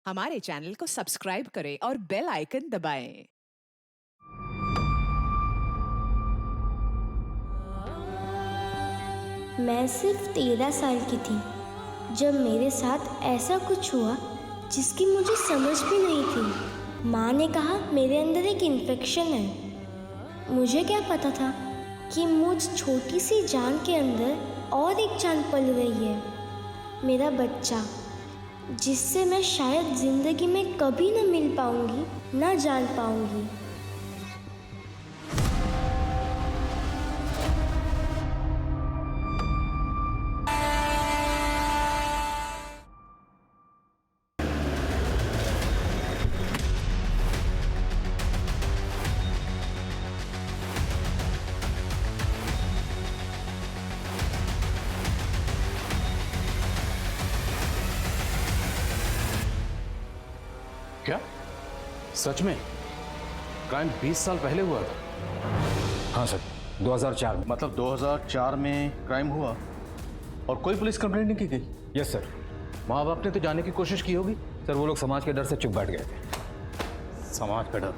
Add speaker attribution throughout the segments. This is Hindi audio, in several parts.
Speaker 1: हमारे चैनल को सब्सक्राइब करें और बेल आइकन दबाएं।
Speaker 2: मैं सिर्फ 13 साल की थी जब मेरे साथ ऐसा कुछ हुआ जिसकी मुझे समझ भी नहीं थी। माँ ने कहा मेरे अंदर एक इन्फेक्शन है। मुझे क्या पता था कि मुझ छोटी सी जान के अंदर और एक जान पल रही है, मेरा बच्चा, जिससे मैं शायद ज़िंदगी में कभी न मिल पाऊंगी, न जान पाऊंगी।
Speaker 3: क्या सच में क्राइम 20 साल पहले हुआ था?
Speaker 4: हाँ सर, 2004 में।
Speaker 3: मतलब 2004 में क्राइम हुआ और कोई पुलिस कंप्लेंट नहीं की गई?
Speaker 4: Yes sir.
Speaker 3: माँ बाप ने तो जाने की कोशिश की होगी।
Speaker 4: सर वो लोग समाज के डर से चुप बैठ गए थे।
Speaker 3: समाज का डर?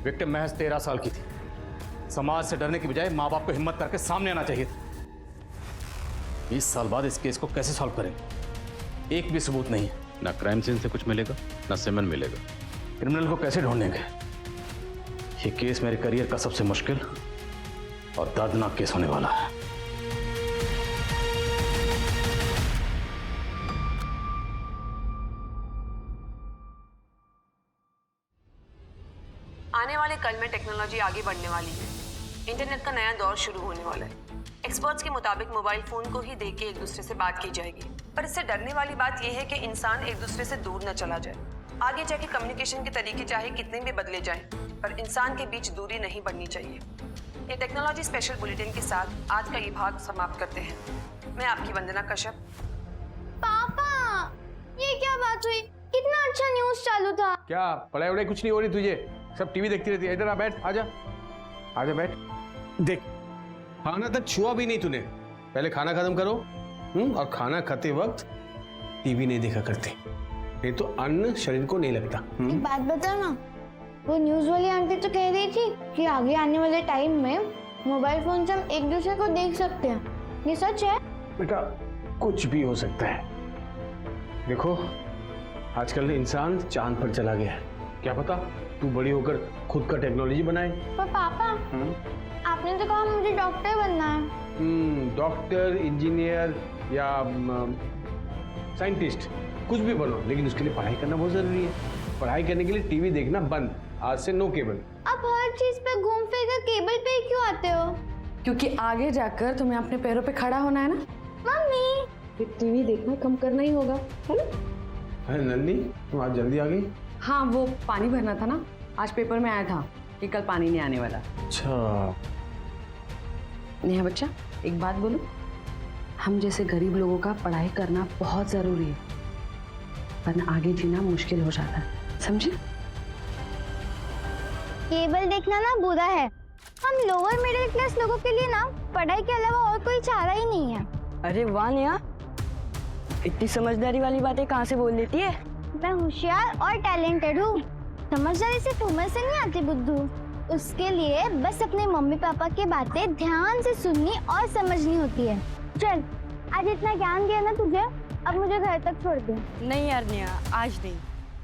Speaker 3: विक्टिम महज 13 साल की थी। समाज से डरने की बजाय माँ बाप को हिम्मत करके सामने आना चाहिए था। 20 साल बाद इस केस को कैसे सॉल्व करेंगे? एक भी सबूत नहीं है।
Speaker 5: ना क्राइम सीन से कुछ मिलेगा ना सेमन मिलेगा।
Speaker 3: क्रिमिनल को कैसे ढूंढेंगे? ये केस मेरे करियर का सबसे मुश्किल और दर्दनाक केस होने वाला है।
Speaker 6: आने वाले कल में टेक्नोलॉजी आगे बढ़ने वाली है। इंटरनेट का नया दौर शुरू होने वाला है। एक्सपर्ट्स के मुताबिक मोबाइल फोन को ही देख के एक दूसरे से बात की जाएगी, पर इससे डरने वाली बात यह है कि इंसान एक दूसरे से दूर न चला जाए। आगे जाके कम्युनिकेशन के तरीके चाहे कितने भी बदले जाएं, पर इंसान के बीच दूरी नहीं बढ़नी चाहिए। ये टेक्नोलॉजी स्पेशल बुलेटिन के साथ आज का ये भाग समाप्त करते हैं। मैं आपकी वंदना कश्यप।
Speaker 2: पापा, ये क्या बात हुई? कितना अच्छा न्यूज़ चालू था।
Speaker 7: क्या पढ़ाई वढ़ाई कुछ नहीं हो रही तुझे? सब टीवी देखती रहती है। इधर आ, बैठ, आजा आजा, बैठ। देख, खाना तक छुआ भी नहीं तूने। पहले खाना खत्म करो। और खाना खाते वक्त टीवी नहीं देखा करते, नहीं तो अन्न शरीर को नहीं लगता।
Speaker 8: एक बात बताओ ना, वो न्यूज वाली आंटी तो कह रही थी कि आगे आने वाले टाइम में मोबाइल फोन से हम एक दूसरे को देख सकते हैं। ये सच है?
Speaker 7: बेटा, कुछ भी हो सकता है। देखो, आजकल इंसान चांद पर चला गया है। क्या पता तू बड़ी होकर खुद का टेक्नोलॉजी बनाए।
Speaker 8: पर पापा, आपने तो कहा मुझे डॉक्टर बनना है।
Speaker 7: डॉक्टर, इंजीनियर या साइंटिस्ट, कुछ भी बनो, लेकिन उसके लिए पढ़ाई करना बहुत जरूरी है। पढ़ाई करने के लिए टीवी देखना बंद, आज से नो केबल।
Speaker 8: आप हर चीज पे घूम फिर कर केबल पे ही क्यों आते हो?
Speaker 6: क्योंकि आगे जाकर तुम्हें अपने पैरों पे खड़ा होना है ना।
Speaker 8: मम्मी,
Speaker 6: फिर टीवी देखना कम करना ही होगा, है ना?
Speaker 7: है नंदी, तुम आज जल्दी आ गई?
Speaker 6: हाँ, वो पानी भरना था ना। आज पेपर में आया था कि कल पानी नहीं आने वाला।
Speaker 7: अच्छा।
Speaker 6: नेहा बच्चा, एक बात बोलूं, हम जैसे गरीब लोगों का पढ़ाई करना बहुत जरूरी है, वरना आगे जीना मुश्किल हो जाता है, समझे?
Speaker 8: केबल देखना ना बुरा है। हम लोअर मिडिल क्लास लोगों के लिए ना पढ़ाई के अलावा और कोई चारा ही नहीं है।
Speaker 9: अरे वाह नेहा, इतनी समझदारी वाली बातें कहाँ से बोल लेती है?
Speaker 8: मैं होशियार और टैलेंटेड हूँ। समझदारी सिर्फ उम्र से नहीं आती बुद्धू, उसके लिए बस अपने मम्मी पापा की बातें ध्यान से सुननी और समझनी होती है। चल, आज इतना ज्ञान दिया ना तुझे, अब मुझे घर तक छोड़ दे।
Speaker 9: नहीं यार नेहा, आज नहीं।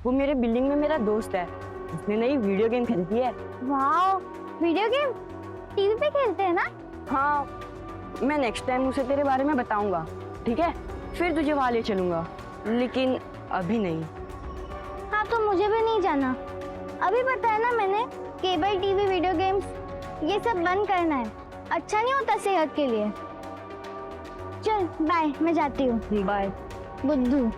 Speaker 9: वो मेरे बिल्डिंग में मेरा दोस्त है, उसने नई वीडियो गेम खरीदी है।
Speaker 8: वाह, वीडियो गेम टीवी पे खेलते हैं ना?
Speaker 9: हाँ, मैं नेक्स्ट टाइम उसे तेरे बारे में बताऊंगा, ठीक है? फिर तुझे वहाँ ले चलूंगा, लेकिन अभी नहीं।
Speaker 8: हाँ, तो मुझे भी नहीं जाना। अभी बताया ना मैंने, केबल टीवी वीडियो गेम्स ये सब बंद करना है, अच्छा नहीं होता सेहत के लिए। चल बाय, मैं जाती हूँ।
Speaker 9: बाय
Speaker 8: बुद्धू।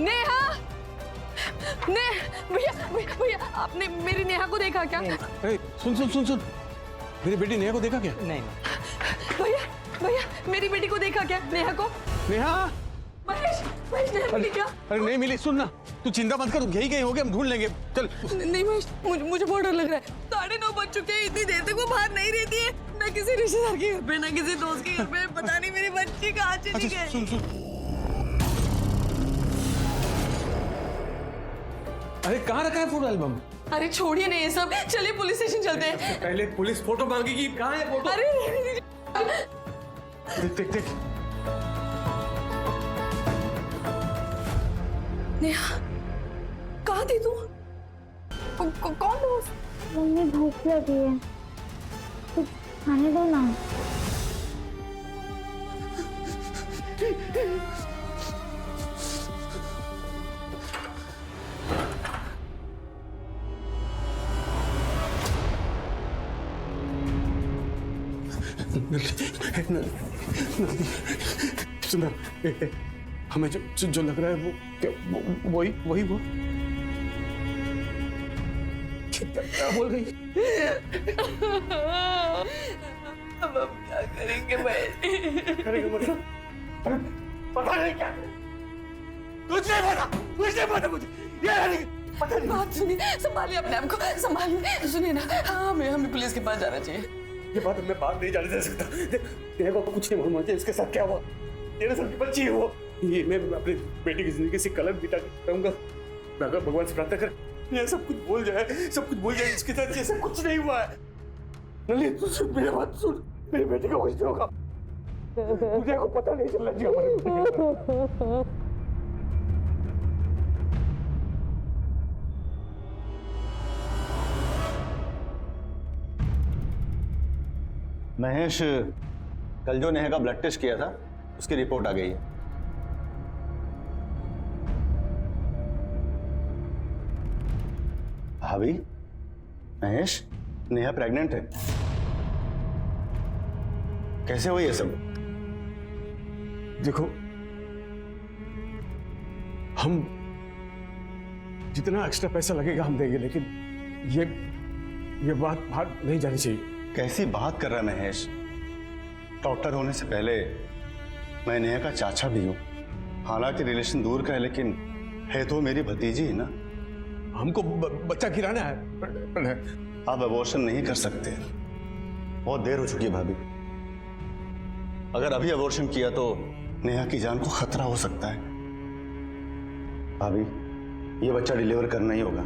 Speaker 6: नेहा, भैया भैया भैया, आपने मेरी नेहा को देखा क्या?
Speaker 7: अरे सुन सुन सुन सुन, मेरी बेटी नेहा को देखा क्या?
Speaker 10: नहीं
Speaker 6: भैया भैया, मेरी बेटी को देखा क्या? नेहा को?
Speaker 7: नेहा,
Speaker 6: महेश, महेश, नेहा मिली क्या?
Speaker 7: अरे नहीं मिली। सुन ना, तू चिंता मत कर, यही कहीं होगे, हम ढूंढ लेंगे। चल।
Speaker 6: नहीं महेश, मुझे बहुत डर लग रहा है। 9:30 बज चुके हैं, इतनी देर तक वो बाहर नहीं रहती है, ना किसी रिश्तेदार के घर पे, ना किसी दोस्त के घर पे। पता नहीं मेरी बच्ची कहाँ चली
Speaker 7: अच्छा
Speaker 6: गई।
Speaker 7: सुन सुन, अरे कहाँ रखा है फोटो एल्बम?
Speaker 6: अरे छोड़िए ना ये सब, चलिए पुलिस स्टेशन चलते हैं।
Speaker 7: पहले पुलिस फोटो मांगेगी, कहाँ है फोटो?
Speaker 6: अरे रहने दीजिए।
Speaker 7: देख देख देख,
Speaker 6: नेहा, कहाँ थी तू? कौन दोस्त?
Speaker 8: मम्मी भूख लगी है, कुछ खाने दो ना।
Speaker 7: सुंदर, हमें जो लग रहा है वो क्या, वही वही वो क्या बोल रही?
Speaker 6: अब हम क्या करेंगे भाई?
Speaker 7: करेंगे मतलब? अरे पता नहीं क्या, कुछ नहीं पता मुझे, ये पता नहीं।
Speaker 6: बात सुनिए, संभालिए अपने आप को, संभालिए। सुनिए ना, हाँ हमें पुलिस के पास जाना चाहिए।
Speaker 7: ये बात मैं बात नहीं जाने दे सकता। देखो कुछ नहीं मालूम इसके साथ क्या हुआ। तेरे साथ बच्ची है वो, ये मैं अपनी बेटी की जिंदगी से कलंक बिता रहूंगा। मैं अगर भगवान से प्रार्थना कर ये सब कुछ भूल जाए, सब कुछ भूल जाए, इसके साथ जैसे कुछ नहीं हुआ है। नली तू सुन मेरी बात, सुन, मेरी बेटी का कुछ नहीं होगा, मुझे को पता नहीं चलना चाहिए हमारे बेटी के साथ।
Speaker 11: महेश, कल जो नेहा का ब्लड टेस्ट किया था उसकी रिपोर्ट आ गई है। भाभी, महेश, नेहा प्रेग्नेंट है। कैसे हुई ये सब?
Speaker 7: देखो, हम जितना एक्स्ट्रा पैसा लगेगा हम देंगे, लेकिन ये बात बाहर नहीं जानी चाहिए।
Speaker 11: कैसी बात कर रहा है महेश? डॉक्टर होने से पहले मैं नेहा का चाचा भी हूं। हालांकि रिलेशन दूर का है, लेकिन है तो मेरी भतीजी ही ना।
Speaker 7: हमको बच्चा गिराना है।
Speaker 11: आप अबॉर्शन नहीं कर सकते, बहुत देर हो चुकी है भाभी। अगर अभी अबॉर्शन किया तो नेहा की जान को खतरा हो सकता है। भाभी, ये बच्चा डिलीवर करना ही होगा।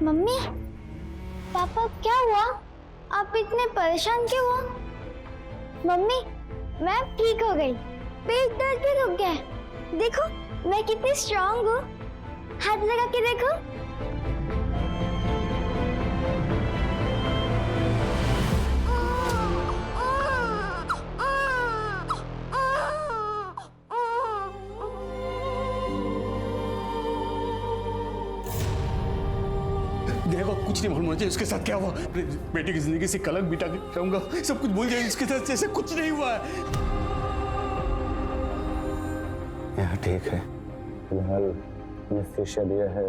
Speaker 8: मम्मी, पापा क्या हुआ? आप इतने परेशान क्यों हो? मम्मी, मैं ठीक हो गई, पेट दर्द भी रुक गया। देखो मैं कितनी स्ट्रांग हूँ, हाथ लगा के देखो।
Speaker 7: देखो कुछ नहीं मालूम मुझे इसके साथ क्या हुआ। बेटी की जिंदगी से कलंक बिता के रहूंगा, सब कुछ भूल जाए, इसके साथ जैसे कुछ नहीं हुआ है।
Speaker 11: यह ठीक है, फिलहाल एनेस्थीसिया दिया है,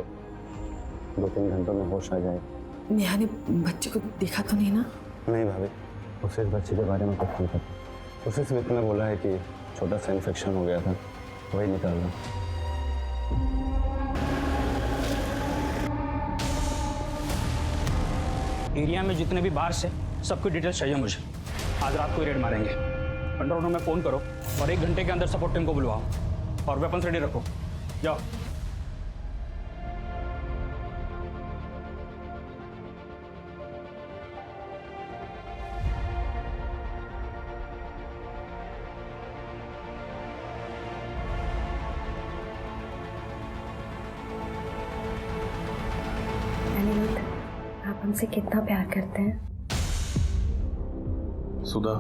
Speaker 11: 2-3 घंटों में होश आ जाएगी।
Speaker 6: नेहा ने बच्चे को देखा तो नहीं ना?
Speaker 11: नहीं भाभी, उसे इस बच्चे के बारे में कुछ नहीं पता। उसे सिर्फ इतना बोला है कि छोटा सा इन्फेक्शन हो गया था, वही निकाल रहा।
Speaker 10: एरिया में जितने भी बार्स है सबकी डिटेल्स चाहिए मुझे। आज रात को ही रेड मारेंगे। कंट्रोल रूम में फोन करो और 1 घंटे के अंदर सपोर्ट टीम को बुलवाओ और वेपन्स रेडी रखो। जाओ।
Speaker 2: आप हमसे कितना प्यार करते हैं?
Speaker 12: सुधा,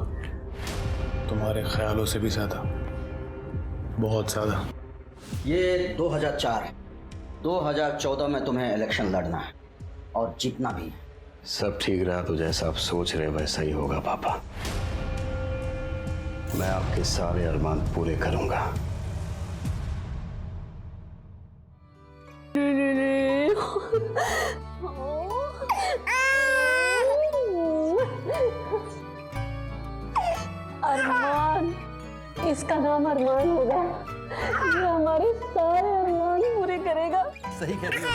Speaker 12: तुम्हारे ख्यालों से भी ज्यादा, बहुत ज्यादा।
Speaker 13: ये 2004 है, 2014 में तुम्हें इलेक्शन लड़ना है और जीतना भी है।
Speaker 11: सब ठीक रहा तो जैसा आप सोच रहे वैसा ही होगा पापा। मैं आपके सारे अरमान पूरे करूंगा।
Speaker 9: अरमान, इसका नाम अरमान होगा। ये हमारे सारे अरमान पूरे करेगा।
Speaker 11: सही कह रही हो।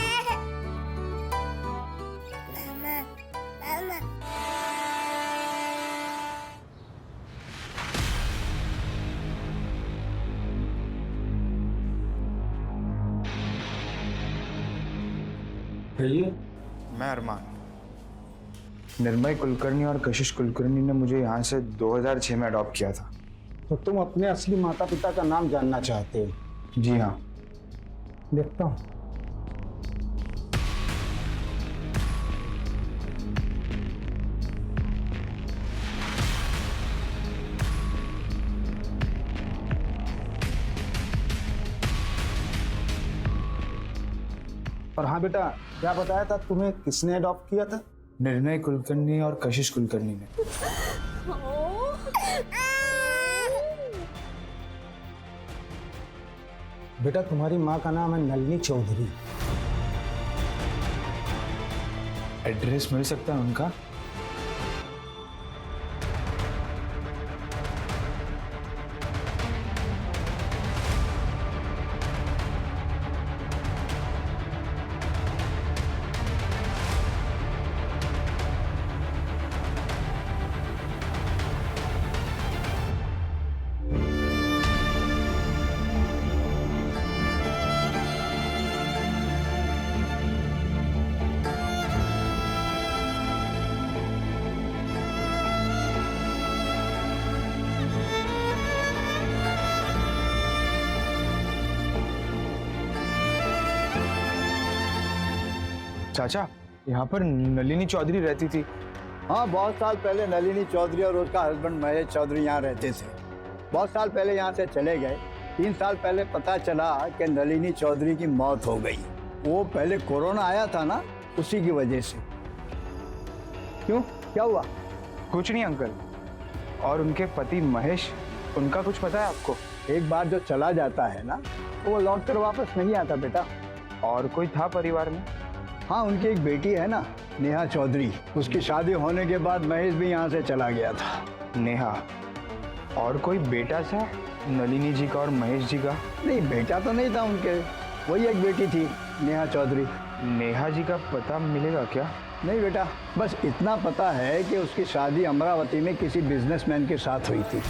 Speaker 14: मैं अरमान। निर्मय कुलकर्णी और कशिश कुलकर्णी ने मुझे यहाँ से 2006 में अडॉप्ट किया था।
Speaker 15: तो तुम अपने असली माता पिता का नाम जानना चाहते हो?
Speaker 14: जी हाँ।
Speaker 15: देखता हूँ। और हाँ बेटा, क्या बताया था तुम्हें, किसने अडॉप्ट किया था?
Speaker 14: निर्मय कुलकर्णी और कशिश कुलकर्णी ने।
Speaker 15: बेटा तुम्हारी माँ का नाम है नलिनी चौधरी।
Speaker 14: एड्रेस मिल सकता है उनका? चाचा, यहाँ पर नलिनी चौधरी रहती थी।
Speaker 16: हाँ, बहुत साल पहले नलिनी चौधरी और उसका हस्बैंड महेश चौधरी यहाँ रहते थे। बहुत साल पहले यहाँ से चले गए। 3 साल पहले पता चला कि नलिनी चौधरी की मौत हो गई। वो पहले कोरोना आया था ना, उसी की वजह से। क्यों, क्या हुआ?
Speaker 14: कुछ नहीं अंकल। और उनके पति महेश, उनका कुछ पता है आपको?
Speaker 16: एक बार जो चला जाता है ना, तो वो लौट कर वापस नहीं आता बेटा।
Speaker 14: और कोई था परिवार में?
Speaker 16: हाँ, उनकी एक बेटी है ना, नेहा चौधरी। उसकी शादी होने के बाद महेश भी यहाँ से चला गया था।
Speaker 14: नेहा। और कोई बेटा था नलिनी जी का और महेश जी का?
Speaker 16: नहीं, बेटा तो नहीं था उनके, वही एक बेटी थी, नेहा चौधरी।
Speaker 14: नेहा जी का पता मिलेगा क्या?
Speaker 16: नहीं बेटा, बस इतना पता है कि उसकी शादी अमरावती में किसी बिजनेसमैन के साथ हुई थी।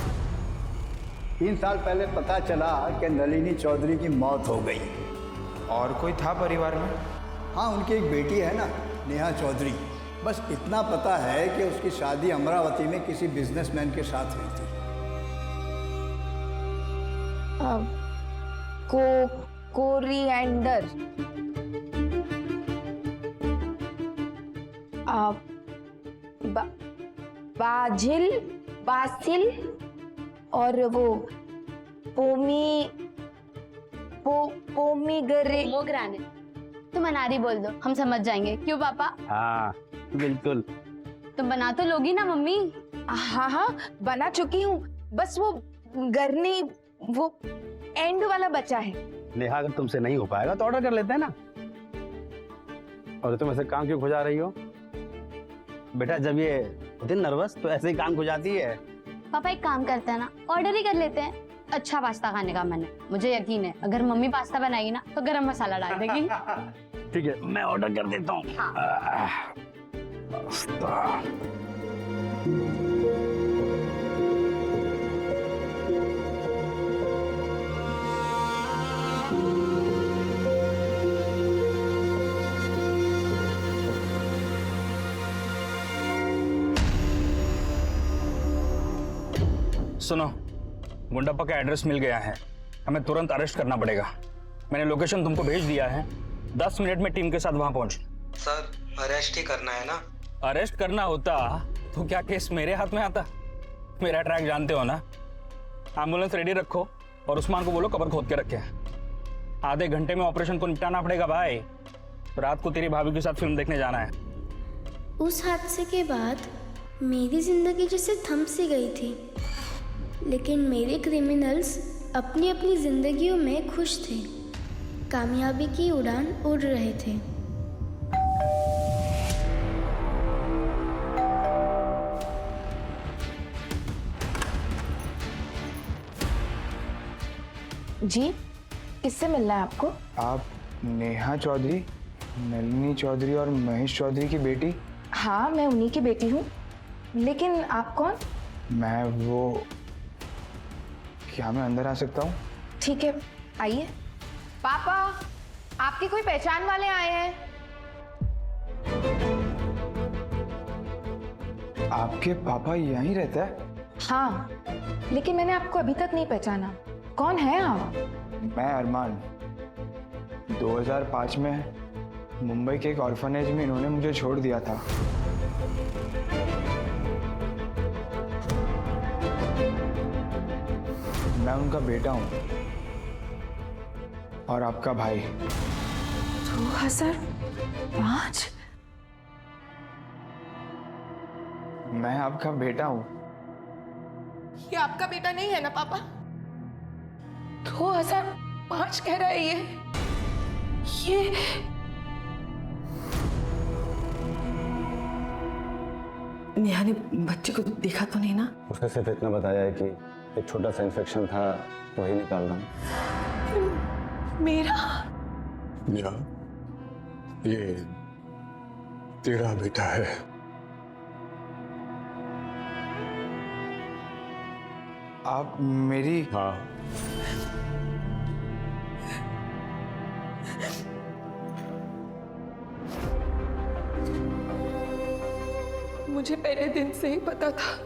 Speaker 16: 3 साल पहले पता चला कि नलिनी चौधरी की मौत हो गई।
Speaker 14: और कोई था परिवार में?
Speaker 16: हाँ, उनकी एक बेटी है ना, नेहा चौधरी। बस इतना पता है कि उसकी शादी अमरावती में किसी बिजनेसमैन के साथ हुई थी।
Speaker 17: कोरिएंडर, बाजिल, बासिल और वो पोमीग्रेनेट।
Speaker 8: तुम अनारी बोल दो, हम समझ जाएंगे। क्यों पापा?
Speaker 10: हाँ बिल्कुल।
Speaker 8: तुम बना तो लोगी ना मम्मी?
Speaker 17: हाँ हाँ, बना चुकी हूँ। बस वो गरनी, वो एंड वाला बचा है।
Speaker 10: नेहा, अगर तुमसे नहीं हो पाएगा तो ऑर्डर कर लेते हैं ना। और तुम ऐसे काम क्यों खुजा रही हो बेटा? जब ये होती है नर्वस तो ऐसे ही काम खुजाती है।
Speaker 8: पापा एक काम करते हैं ना, ऑर्डर ही कर लेते हैं। अच्छा पास्ता खाने का मन है, मुझे यकीन है अगर मम्मी पास्ता बनाएगी ना तो गरम मसाला डाल देगी।
Speaker 10: ठीक है, मैं ऑर्डर कर देता हूँ। पास्ता। सुनो, गुंडाप्पा का एड्रेस मिल गया है, हमें तुरंत अरेस्ट करना पड़ेगा। मैंने लोकेशन तुमको भेज दिया है, 10 मिनट में टीम के साथ वहां पहुंच।
Speaker 18: सर, अरेस्ट ही करना है ना?
Speaker 10: अरेस्ट करना होता तो क्या केस मेरे हाथ में आता? मेरा ट्रैक जानते हो ना। एम्बुलेंस रेडी रखो और उस्मान को बोलो कबर खोद के रखे। आधे घंटे में ऑपरेशन को निपटाना पड़ेगा भाई। रात को तेरी भाभी के साथ फिल्म देखने जाना है।
Speaker 2: उस हादसे के बाद मेरी जिंदगी जैसे थम सी गई थी। लेकिन मेरे क्रिमिनल्स अपनी अपनी जिंदगियों में खुश थे, कामयाबी की उड़ान उड़ रहे थे।
Speaker 17: जी, किससे मिलना है आपको?
Speaker 14: आप नेहा चौधरी, नलिनी चौधरी और महेश चौधरी की बेटी?
Speaker 17: हाँ, मैं उन्हीं की बेटी हूँ। लेकिन आप कौन?
Speaker 14: मैं वो, क्या मैं अंदर आ सकता हूँ?
Speaker 17: ठीक है, आइए। पापा, आपके कोई पहचान वाले आए हैं।
Speaker 14: आपके पापा यहीं रहते हैं?
Speaker 17: हाँ, लेकिन मैंने आपको अभी तक नहीं पहचाना। कौन है आप?
Speaker 14: मैं अरमान। 2005 में मुंबई के एक ऑर्फनेज में इन्होंने मुझे छोड़ दिया था। मैं उनका बेटा हूँ और आपका भाई।
Speaker 17: 2005?
Speaker 14: मैं आपका बेटा हूँ।
Speaker 17: ये आपका बेटा नहीं है ना पापा? 2005 कह रहा है ये
Speaker 9: नेहा ने बच्चे को देखा तो नहीं ना?
Speaker 11: उसने सिर्फ इतना बताया है कि एक छोटा सा इन्फेक्शन था, वही निकाल रहा हूँ।
Speaker 17: मेरा?
Speaker 7: नेहा, ये तेरा बेटा है।
Speaker 14: आप मेरी?
Speaker 7: हाँ।
Speaker 17: मुझे पहले दिन से ही पता था,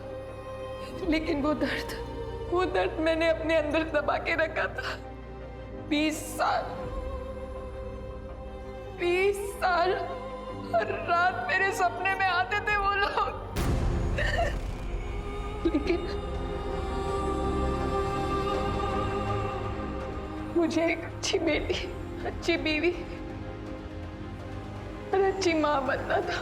Speaker 17: लेकिन वो दर्द मैंने अपने अंदर दबा के रखा था। 20 साल हर रात मेरे सपने में आते थे वो लोग। लेकिन मुझे एक अच्छी बेटी, अच्छी बीवी और अच्छी माँ बनना था।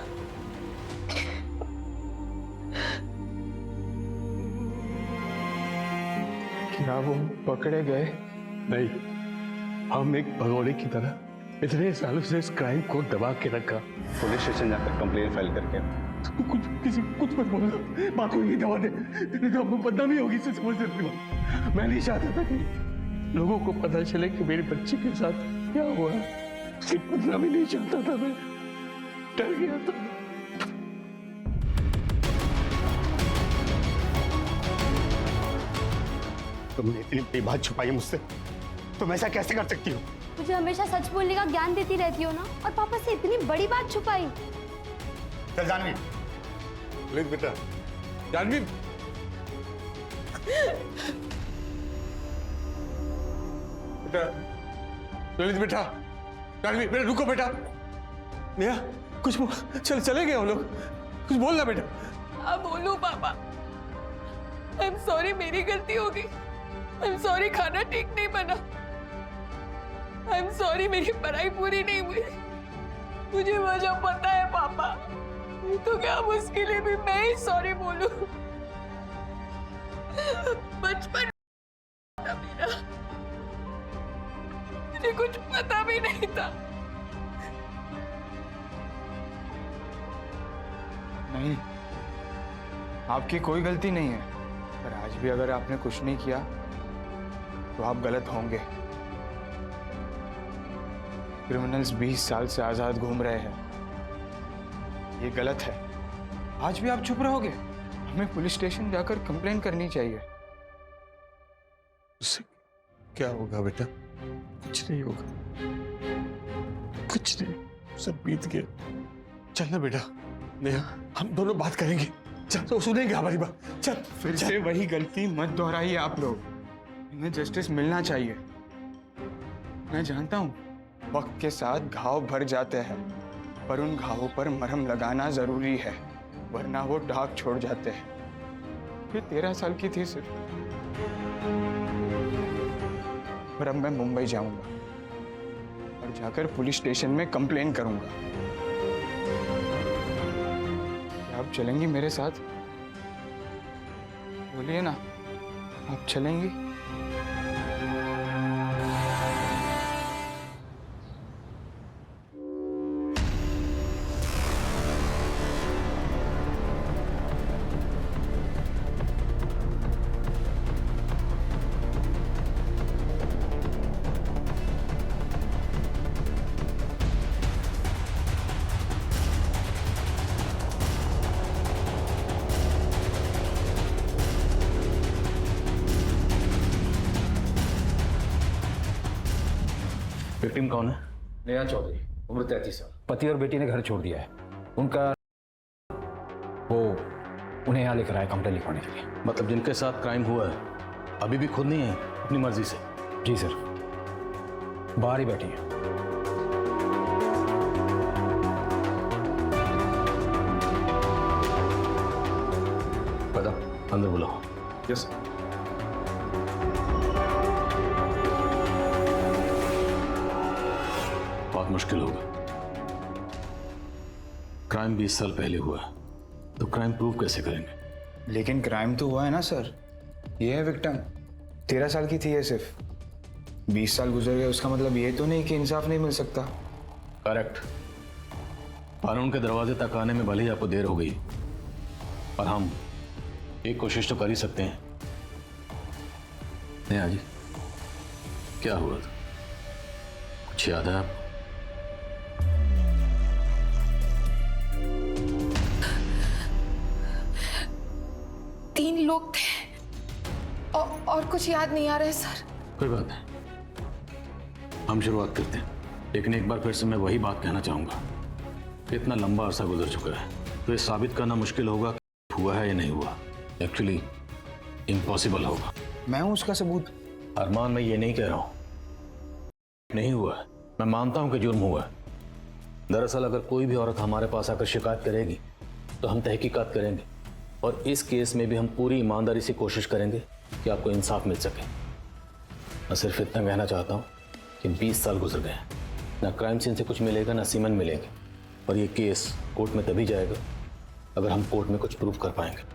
Speaker 7: क्या वो पकड़े गए? नहीं, हम एक भगोड़े की तरह इतने सालों से इस क्राइम को दबा के रखा।
Speaker 11: पुलिस स्टेशन जाकर कंप्लेन फाइल करके
Speaker 7: कुछ मत बोलना, माँ को ये दवा दे, तो हमको बदनामी होगी। से समझ सकती हूँ, मैं नहीं चाहता था कि लोगों को पता चले कि मेरे बच्चे के साथ क्या हुआ। बदनामी नहीं चाहता था, मैं डर गया था। तुमने इतनी बड़ी बात छुपाई मुझसे, तुम ऐसा कैसे कर सकती हो?
Speaker 8: मुझे हमेशा सच बोलने का ज्ञान देती रहती हो ना, और पापा से इतनी बड़ी बात छुपाई।
Speaker 7: चल जानवी, ललित बेटा, जानवी, बेटा, ललित बेटा, जानवी बेटा, रुको बेटा। नेहा, कुछ चले गए हम लोग, कुछ बोलना बेटा।
Speaker 17: हाँ बोलूं पापा। आई एम सॉरी, मेरी गलती होगी। आई एम सॉरी, खाना ठीक नहीं बना। आई एम सॉरी, मेरी पढ़ाई पूरी नहीं हुई। मुझे वजह पता है पापा, तो क्या उसके लिए भी मैं ही सॉरी बोलूं? बचपन था मेरा, मुझे कुछ पता भी नहीं था।
Speaker 14: नहीं, आपकी कोई गलती नहीं है, पर आज भी अगर आपने कुछ नहीं किया तो आप गलत होंगे। क्रिमिनल्स 20 साल से आजाद घूम रहे हैं, ये गलत है। आज भी आप चुप रहोगे? हमें पुलिस स्टेशन जाकर कंप्लेन करनी चाहिए।
Speaker 7: उससे क्या होगा बेटा? कुछ नहीं होगा, कुछ नहीं, सब बीत गया। चलना बेटा, नेहा, हम दोनों बात करेंगे। चल, तो सुनेंगे हमारी बात। चल,
Speaker 14: फिर से वही गलती मत दोहराइए आप लोग। इन्हें जस्टिस मिलना चाहिए। मैं जानता हूँ वक्त के साथ घाव भर जाते हैं, पर उन घावों पर मरहम लगाना जरूरी है, वरना वो दाग छोड़ जाते हैं। ये 13 साल की थी सिर्फ, पर अब मैं मुंबई जाऊंगा और जाकर पुलिस स्टेशन में कंप्लेन करूंगा। क्या आप चलेंगी मेरे साथ? बोलिए ना। आप चलेंगे?
Speaker 3: विक्टिम कौन है?
Speaker 4: नेहा चौधरी, उम्र 33 साल। पति और बेटी ने घर छोड़ दिया है। उनका वो उन्हें यहाँ लेकर आए कंप्लेंट लिखवाने के लिए।
Speaker 3: मतलब जिनके साथ क्राइम हुआ है अभी भी खुद नहीं है अपनी मर्जी से?
Speaker 4: जी सर, बाहर ही बैठी है।
Speaker 3: पता अंदर बुलाओ।
Speaker 4: यस।
Speaker 3: बहुत मुश्किल होगा। क्राइम 20 साल पहले हुआ है तो क्राइम प्रूव कैसे करेंगे?
Speaker 14: लेकिन क्राइम तो हुआ है ना सर। ये है विक्टिम, 13 साल की थी ये, सिर्फ 20 साल गुजर गए, उसका मतलब ये तो नहीं कि इंसाफ नहीं मिल सकता।
Speaker 3: करेक्ट। कानून के दरवाजे तक आने में भले ही आपको देर हो गई, पर हम एक कोशिश तो कर ही सकते हैं। नेहा जी, क्या हुआ था? कुछ याद है आपको?
Speaker 17: तीन लोग थे और कुछ याद नहीं आ रहा है सर।
Speaker 3: कोई बात नहीं, हम शुरुआत करते हैं। लेकिन एक बार फिर से मैं वही बात कहना चाहूंगा कि इतना लंबा अरसा गुजर चुका है तो ये साबित करना मुश्किल होगा कि हुआ है या नहीं हुआ। एक्चुअली इम्पॉसिबल होगा।
Speaker 14: मैं हूं उसका सबूत।
Speaker 3: अरमान, मैं ये नहीं कह रहा हूं नहीं हुआ है। मैं मानता हूं कि जुर्म हुआ है। दरअसल अगर कोई भी औरत हमारे पास आकर शिकायत करेगी तो हम तहकीकात करेंगे और इस केस में भी हम पूरी ईमानदारी से कोशिश करेंगे कि आपको इंसाफ मिल सके। मैं सिर्फ इतना कहना चाहता हूँ कि 20 साल गुजर गए हैं, ना क्राइम सीन से कुछ मिलेगा ना सीमन मिलेंगे, और ये केस कोर्ट में तभी जाएगा अगर हम कोर्ट में कुछ प्रूफ कर पाएंगे।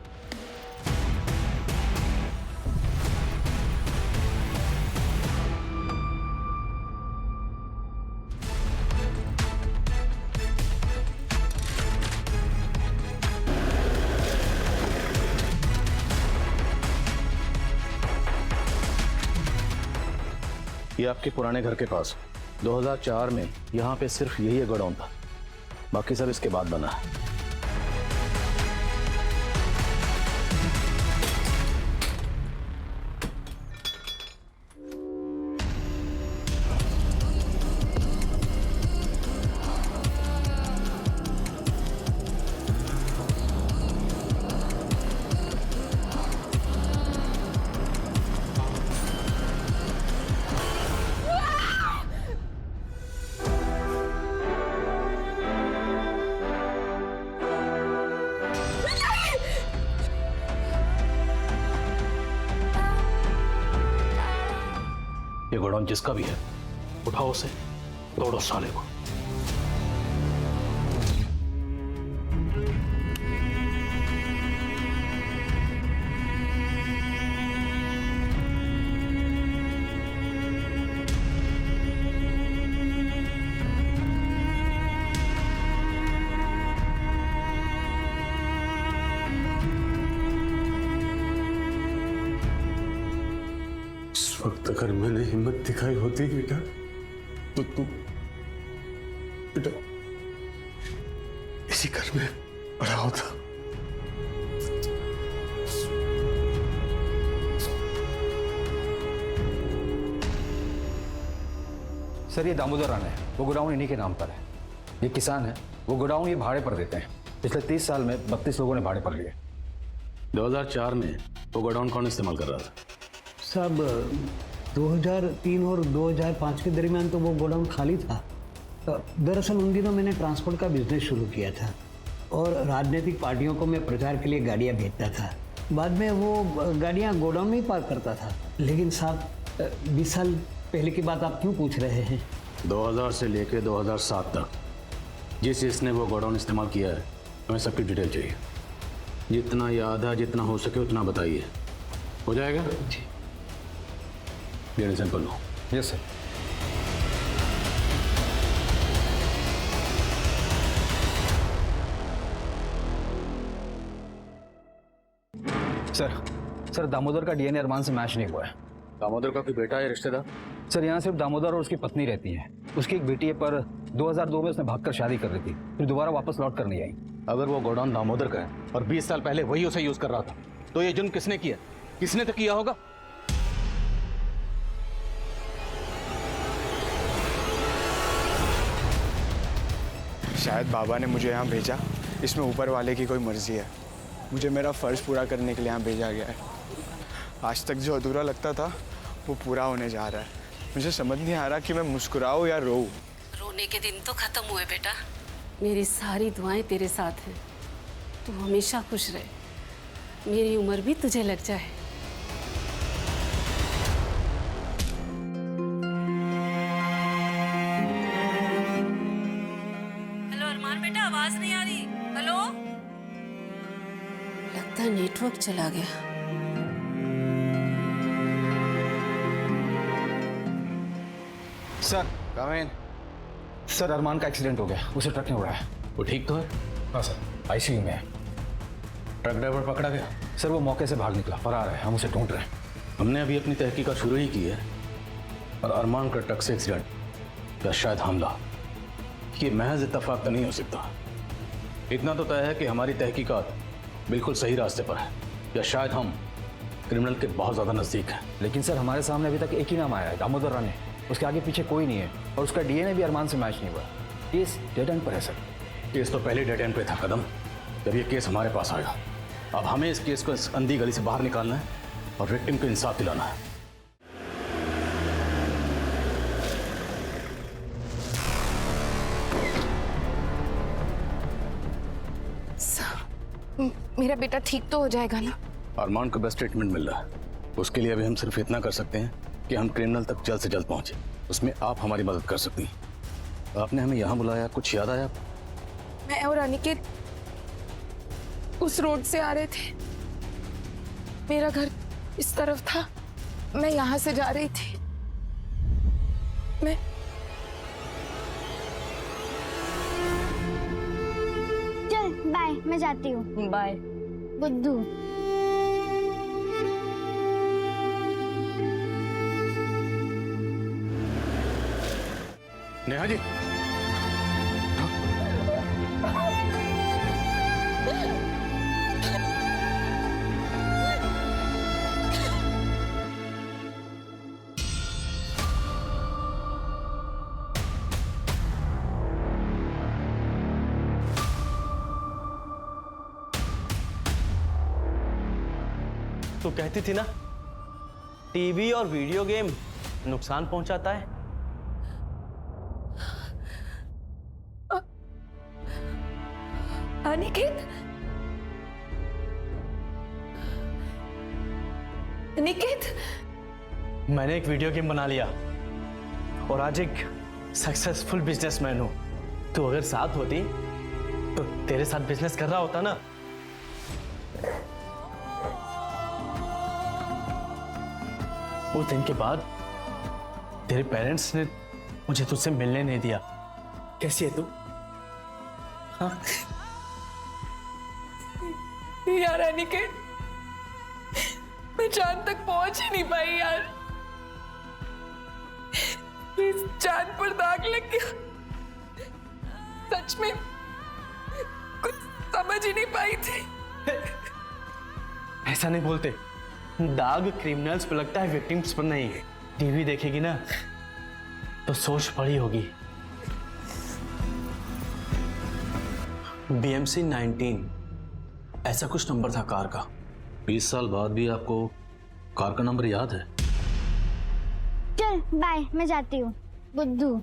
Speaker 3: ये आपके पुराने घर के पास 2004 में यहाँ पे सिर्फ यही गोडाउन था, बाकी सब इसके बाद बना है। ये गोडाउन जिसका भी है, उठाओ उसे, तोड़ो साले को।
Speaker 7: वक्त अगर मैंने हिम्मत दिखाई होती बेटा तो तू बेटा इसी घर में बड़ा होता।
Speaker 4: सर, ये दामोदर राणा है, वो गोडाउन इन्हीं के नाम पर है। ये किसान है, वो गोडाउन ये भाड़े पर देते हैं। पिछले 30 साल में 32 लोगों ने भाड़े पर लिए।
Speaker 3: 2004 में वो गोडाउन कौन इस्तेमाल कर रहा था?
Speaker 15: साहब 2003 और 2005 के दरमियान तो वो गोडाउन खाली था। दरअसल उन दिनों मैंने ट्रांसपोर्ट का बिजनेस शुरू किया था और राजनीतिक पार्टियों को मैं प्रचार के लिए गाड़ियां भेजता था। बाद में वो गाड़ियां गोडाउन में ही पार्क करता था। लेकिन साहब 20 साल पहले की बात आप क्यों पूछ रहे हैं?
Speaker 3: 2000 से लेकर 2007 तक जिस इसने वो गोडाउन इस्तेमाल किया है, हमें सबकी डिटेल चाहिए। जितना याद है, जितना हो सके उतना बताइए। हो जाएगा जी। डीएनए सैंपल लो।
Speaker 4: Yes sir. सर दामोदर का डीएनए अरमान से मैच नहीं हुआ है।
Speaker 3: दामोदर का कोई बेटा है रिश्तेदार?
Speaker 4: सर यहाँ सिर्फ दामोदर और उसकी पत्नी रहती है। उसकी एक बेटी है, पर 2002 में उसने भागकर शादी कर ली थी, फिर दोबारा वापस लौट कर नहीं आई।
Speaker 3: अगर वो गोडाउन दामोदर का है और 20 साल पहले वही उसे यूज कर रहा था, तो ये जुर्म किसने किया? किसने तो किया होगा।
Speaker 14: शायद बाबा ने मुझे यहाँ भेजा, इसमें ऊपर वाले की कोई मर्जी है। मुझे मेरा फ़र्ज़ पूरा करने के लिए यहाँ भेजा गया है। आज तक जो अधूरा लगता था वो पूरा होने जा रहा है। मुझे समझ नहीं आ रहा कि मैं मुस्कुराऊँ या रोऊँ।
Speaker 19: रोने के दिन तो खत्म हुए बेटा, मेरी सारी दुआएं तेरे साथ हैं। तू हमेशा खुश रहे, मेरी उम्र भी तुझे लग जाए। हेलो अरमान बेटा, आवाज नहीं आ रही। हेलो, लगता है नेटवर्क चला गया।
Speaker 4: सर कमेन। सर अरमान का एक्सीडेंट हो गया, उसे ट्रक ने उड़ाया।
Speaker 3: वो ठीक तो है?
Speaker 4: हाँ सर, आईसीयू में है।
Speaker 3: ट्रक ड्राइवर पकड़ा गया?
Speaker 4: सर वो मौके से भाग निकला, फरार है, हम उसे ढूंढ रहे हैं।
Speaker 3: हमने अभी अपनी तहकीकात शुरू ही की है और अरमान का ट्रक से एक्सीडेंट या शायद हमला, ये महज इत्तेफाक तो नहीं हो सकता। इतना तो तय है कि हमारी तहकीकात बिल्कुल सही रास्ते पर है, या शायद हम क्रिमिनल के बहुत ज़्यादा नज़दीक हैं।
Speaker 4: लेकिन सर हमारे सामने अभी तक एक ही नाम आया है, दामोदर राणे। उसके आगे पीछे कोई नहीं है और उसका डीएनए भी अरमान से मैच नहीं हुआ। केस डेड एंड पर है सर।
Speaker 3: केस तो पहले डेड एंड पे था कदम, जब ये केस हमारे पास आएगा। अब हमें इस केस को इस अंधी गली से बाहर निकालना है और विक्टिम को इंसाफ दिलाना है।
Speaker 17: मेरा बेटा ठीक तो हो जाएगा ना?
Speaker 3: अरमान को बेस्ट ट्रीटमेंट मिल रहा है। उसके लिए अभी हम सिर्फ इतना कर सकते हैं कि हम क्रिमिनल तक जल्द से जल्द पहुंचे। उसमें आप हमारी मदद कर सकती हैं। आपने हमें यहाँ बुलाया, कुछ याद आया?
Speaker 17: मैं और अनिकेत उस रोड से आ रहे थे। मेरा घर इस तरफ था, मैं यहाँ से जा रही थी। मैं
Speaker 8: चल बाय, मैं जाती हूँ।
Speaker 9: बाय
Speaker 8: बुद्धू।
Speaker 3: नेहा जी,
Speaker 20: तू कहती थी ना टीवी और वीडियो गेम नुकसान पहुंचाता है।
Speaker 17: अनिकेत, अनिकेत,
Speaker 20: मैंने एक वीडियो गेम बना लिया और आज एक सक्सेसफुल बिजनेसमैन हूं। तू अगर साथ होती तो तेरे साथ बिजनेस कर रहा होता ना। उस दिन के बाद तेरे पेरेंट्स ने मुझे तुझसे मिलने नहीं दिया। कैसी है तू? हाँ?
Speaker 17: यार अनिकेत, मैं चांद तक पहुंच ही नहीं पाई यार। इस चांद पर दाग लग गया। सच में कुछ समझ ही नहीं पाई थी।
Speaker 20: ऐसा नहीं बोलते। दाग क्रिमिनल्स पर लगता है, विक्टिम्स पर नहीं। टीवी देखेगी ना तो सोच पड़ी होगी। BMC 19 ऐसा कुछ नंबर था कार का।
Speaker 3: 20 साल बाद भी आपको कार का नंबर याद है?
Speaker 8: चल बाय, मैं जाती हूँ। बुद्धू।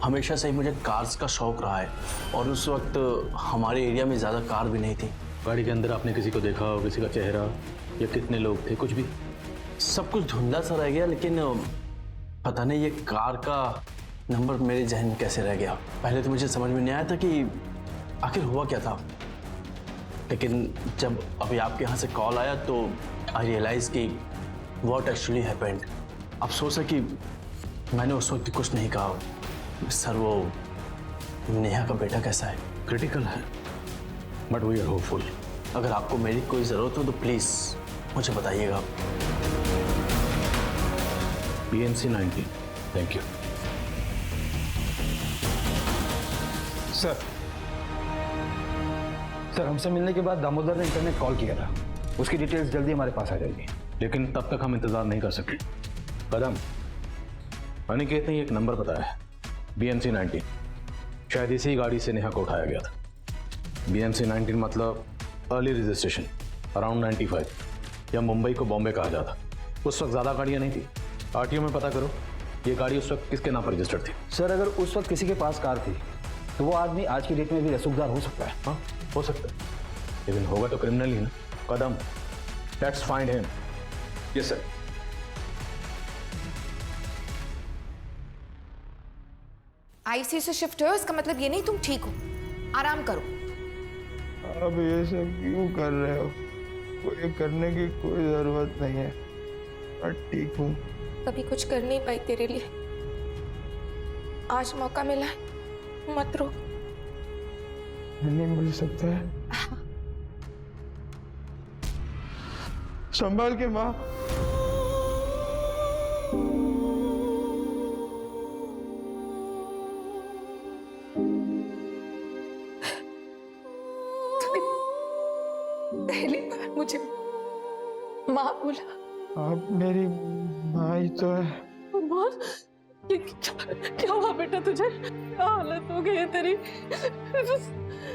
Speaker 20: हमेशा से ही मुझे कार्स का शौक रहा है और उस वक्त हमारे एरिया में ज़्यादा कार भी नहीं थी।
Speaker 3: गाड़ी के अंदर आपने किसी को देखा हो, किसी का चेहरा, या कितने लोग थे, कुछ भी?
Speaker 20: सब कुछ धुंधला सा रह गया, लेकिन पता नहीं ये कार का नंबर मेरे जहन में कैसे रह गया। पहले तो मुझे समझ में नहीं आया था कि आखिर हुआ क्या था? लेकिन जब अभी आपके यहाँ से कॉल आया तो आई रियलाइज कि व्हाट एक्चुअली हैपेंड। अफसोस है कि मैंने उस वक्त कुछ नहीं कहा। सर, वो नेहा का बेटा कैसा है?
Speaker 3: क्रिटिकल है, बट वी आर होपफुल।
Speaker 20: अगर आपको मेरी कोई ज़रूरत हो तो प्लीज़ मुझे बताइएगा।
Speaker 3: BNC 19।
Speaker 4: Thank you sir. Sir, हमसे मिलने के बाद दामोदर ने इंटरनेट कॉल किया था। उसकी डिटेल्स जल्दी हमारे पास आ जाएगी।
Speaker 3: लेकिन तब तक हम इंतजार नहीं कर सकते। कदम, अनिकेत ने एक नंबर बताया है, BNC 19। शायद इसी गाड़ी से नेहा को उठाया गया था। BNC 19 मतलब अर्ली रजिस्ट्रेशन, अराउंड 95, या मुंबई को बॉम्बे कहा जाता। उस वक्त ज़्यादा गाड़ियाँ नहीं थी। RTO में पता करो ये गाड़ी उस वक्त किसके नाम पर रजिस्टर्ड थी।
Speaker 4: सर, अगर उस वक्त किसी के पास कार थी तो वो आदमी आज की डेट में भी रसूखदार हो सकता है।
Speaker 3: हाँ, हो सकता है, लेकिन होगा तो क्रिमिनल ही ना। Kadam, let's find him.
Speaker 4: Yes sir.
Speaker 21: ICU से शिफ्ट हो इसका मतलब ये नहीं तुम ठीक हो। आराम करो।
Speaker 14: अब ये सब क्यों कर रहे हो? कोई करने की कोई जरूरत नहीं है, मैं ठीक हूँ।
Speaker 21: कभी कुछ कर नहीं पाई तेरे लिए, आज मौका मिला है, मत रो।
Speaker 14: नहीं मिल सकता है। संभाल के माँ।
Speaker 21: पहली बार मुझे माँ बोला।
Speaker 14: आप मेरी माँ ही तो है।
Speaker 17: माँ, ये क्या हुआ बेटा तुझे? क्या हालत हो गई है तेरी?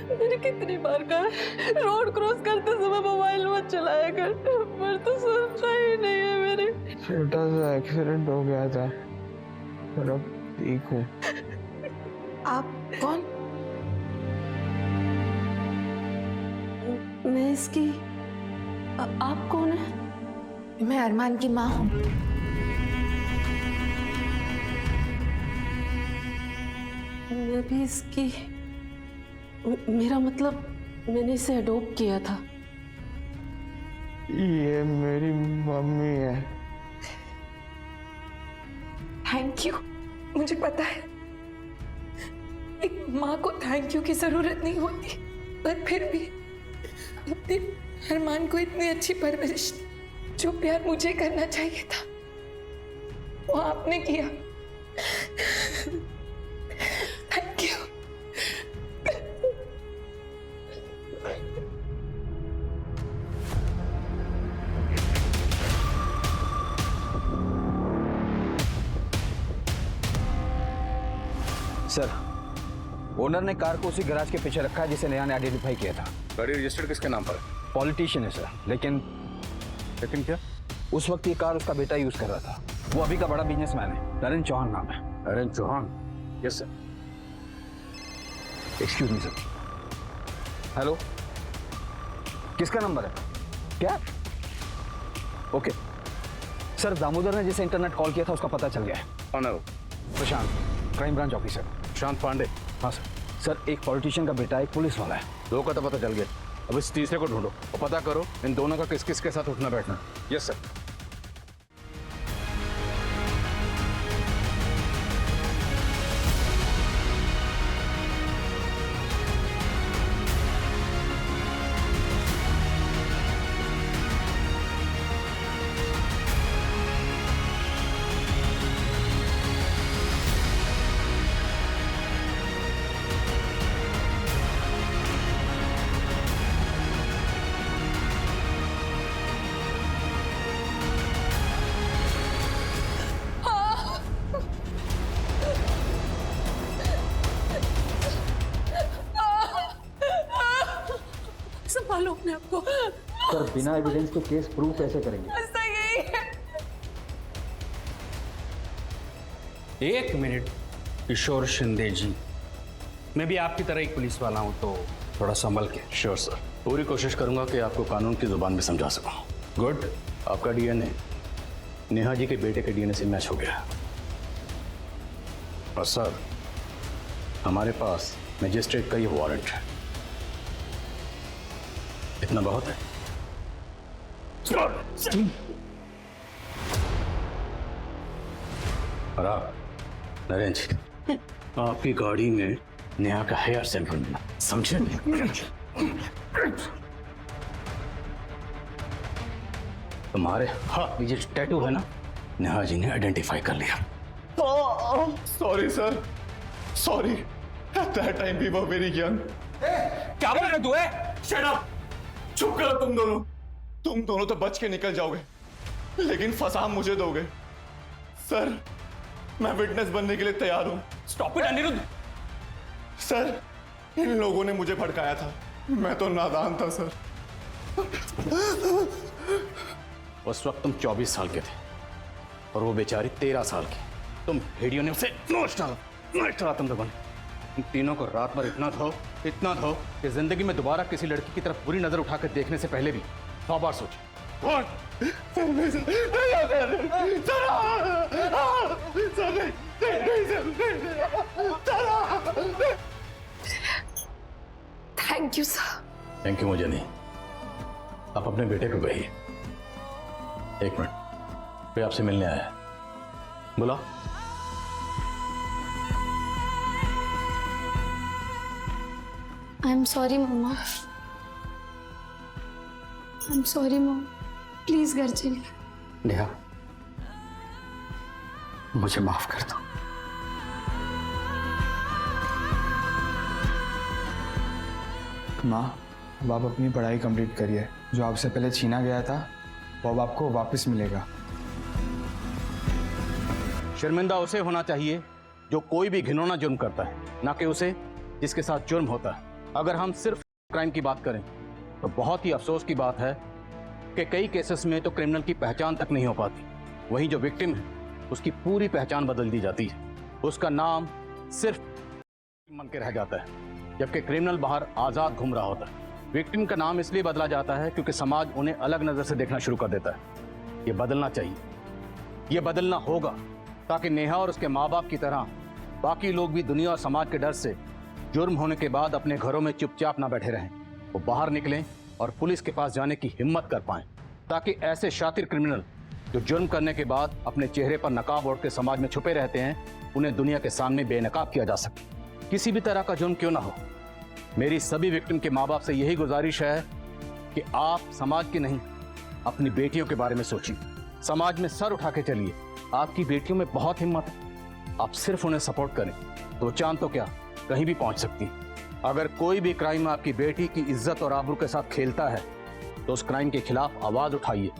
Speaker 17: मैंने कितनी बार कहा रोड क्रॉस करते समय मोबाइल मत चलाया कर, पर तो सुनता ही नहीं है मेरी।
Speaker 14: छोटा सा एक्सीडेंट हो गया था, पर अब ठीक हूँ।
Speaker 21: आप कौन?
Speaker 19: मैं इसकी आप कौन है?
Speaker 21: मैं अरमान की माँ हूँ।
Speaker 19: मैं भी इसकी, मेरा मतलब मैंने इसे अडॉप्ट किया था।
Speaker 14: ये मेरी मम्मी है।
Speaker 21: Thank you. मुझे पता है एक माँ को थैंक यू की जरूरत नहीं होती, पर फिर भी अपने अरमान को इतनी अच्छी परवरिश, जो प्यार मुझे करना चाहिए था वो आपने किया। Thank you.
Speaker 4: सर, ओनर ने कार को उसी गैराज के पीछे रखा है जिसे नेहा ने आइडेंटिफाई किया था।
Speaker 3: गाड़ी रजिस्टर्ड किसके नाम पर है?
Speaker 4: पॉलिटिशियन है सर, लेकिन
Speaker 3: क्या?
Speaker 4: उस वक्त ये कार उसका बेटा यूज कर रहा था। वो अभी का बड़ा बिजनेसमैन है, नरेंद्र चौहान नाम है।
Speaker 3: Narendra Chauhan? Yes sir.
Speaker 4: Excuse me sir. Hello, किसका नंबर है? क्या? ओके सर, दामोदर ने जिसे इंटरनेट कॉल किया था उसका पता चल गया है।
Speaker 3: कौन है वो?
Speaker 4: प्रशांत, क्राइम ब्रांच ऑफिसर।
Speaker 3: प्रशांत पांडे?
Speaker 4: हाँ सर। सर, एक पॉलिटिशियन का बेटा एक पुलिस वाला है।
Speaker 3: दो का तो पता चल गया, अब इस तीसरे को ढूंढो और पता करो इन दोनों का किस किस के साथ उठना बैठना। Yes sir.
Speaker 21: संभालो अपने आप को।
Speaker 4: सर, बिना एविडेंस के केस प्रूव कैसे करेंगे?
Speaker 21: सही है।
Speaker 10: एक मिनट किशोर शिंदे जी, मैं भी आपकी तरह एक पुलिस वाला हूं, तो थोड़ा संभल के।
Speaker 3: श्योर सर, पूरी कोशिश करूंगा कि आपको कानून की जुबान में समझा सकूं। गुड, आपका DNA नेहा जी के बेटे के DNA से मैच हो गया। और सर, हमारे पास मजिस्ट्रेट का ये वारंट है इतना बहुत है। और आप नरेंद्र जी, आपकी गाड़ी में नेहा का हेयर सैंपल मिला, समझे? तुम्हारे हाथ में जो टैटू है ना, नेहा जी ने आइडेंटिफाई कर लिया।
Speaker 12: Sorry sir, sorry. At that time we were very young.
Speaker 10: क्या बोल रहे तू है?
Speaker 12: Shut up! चुप करो तुम दोनों तो बच के निकल जाओगे, लेकिन फंसा मुझे दोगे। सर, मैं विटनेस बनने के लिए तैयार हूं।
Speaker 10: Stop it Anirudh.
Speaker 12: सर, इन लोगों ने मुझे भड़काया था, मैं तो नादान था सर।
Speaker 3: उस वक्त तुम 24 साल के थे और वो बेचारी 13 साल की। तुम भेड़ियों ने उसे नोच डाला तुम लोगों ने। इन तीनों को रात भर इतना धो कि जिंदगी में दोबारा किसी लड़की की तरफ बुरी नजर उठाकर देखने से पहले भी 100 बार सोचे।
Speaker 21: Thank you sir.
Speaker 3: Thank you मुझे नहीं, आप अपने बेटे को कहिए। एक मिनट, कोई आपसे मिलने आया है, बुला।
Speaker 8: I am sorry mamma, I am sorry mom, please घर चलिए।
Speaker 3: नेहा, मुझे माफ कर दो।
Speaker 14: माँ, अब आप अपनी पढ़ाई कंप्लीट करिए। जो आपसे पहले छीना गया था वो अब आपको वापस मिलेगा।
Speaker 3: शर्मिंदा उसे होना चाहिए जो कोई भी घिनौना जुर्म करता है, ना कि उसे जिसके साथ जुर्म होता है। अगर हम सिर्फ क्राइम की बात करें तो बहुत ही अफसोस की बात है कि कई केसेस में तो क्रिमिनल की पहचान तक नहीं हो पाती। वहीं जो विक्टिम है उसकी पूरी पहचान बदल दी जाती है, उसका नाम सिर्फ मन के रह जाता है, जबकि क्रिमिनल बाहर आज़ाद घूम रहा होता है। विक्टिम का नाम इसलिए बदला जाता है क्योंकि समाज उन्हें अलग नज़र से देखना शुरू कर देता है। ये बदलना चाहिए, ये बदलना होगा, ताकि नेहा और उसके माँ बाप की तरह बाकी लोग भी दुनिया और समाज के डर से जुर्म होने के बाद अपने घरों में चुपचाप ना बैठे रहें। वो बाहर निकलें और पुलिस के पास जाने की हिम्मत कर पाएं, ताकि ऐसे शातिर क्रिमिनल जो जुर्म करने के बाद अपने चेहरे पर नकाब ओढ़ के समाज में छुपे रहते हैं, उन्हें दुनिया के सामने बेनकाब किया जा सके। किसी भी तरह का जुर्म क्यों ना हो, मेरी सभी विक्टिम के माँ बाप से यही गुजारिश है कि आप समाज की नहीं, अपनी बेटियों के बारे में सोचिए। समाज में सर उठा के चलिए। आपकी बेटियों में बहुत हिम्मत है, आप सिर्फ उन्हें सपोर्ट करें, तो चांद तो क्या कहीं भी पहुंच सकती है। अगर कोई भी क्राइम आपकी बेटी की इज्जत और आबरू के साथ खेलता है तो उस क्राइम के खिलाफ आवाज उठाइए,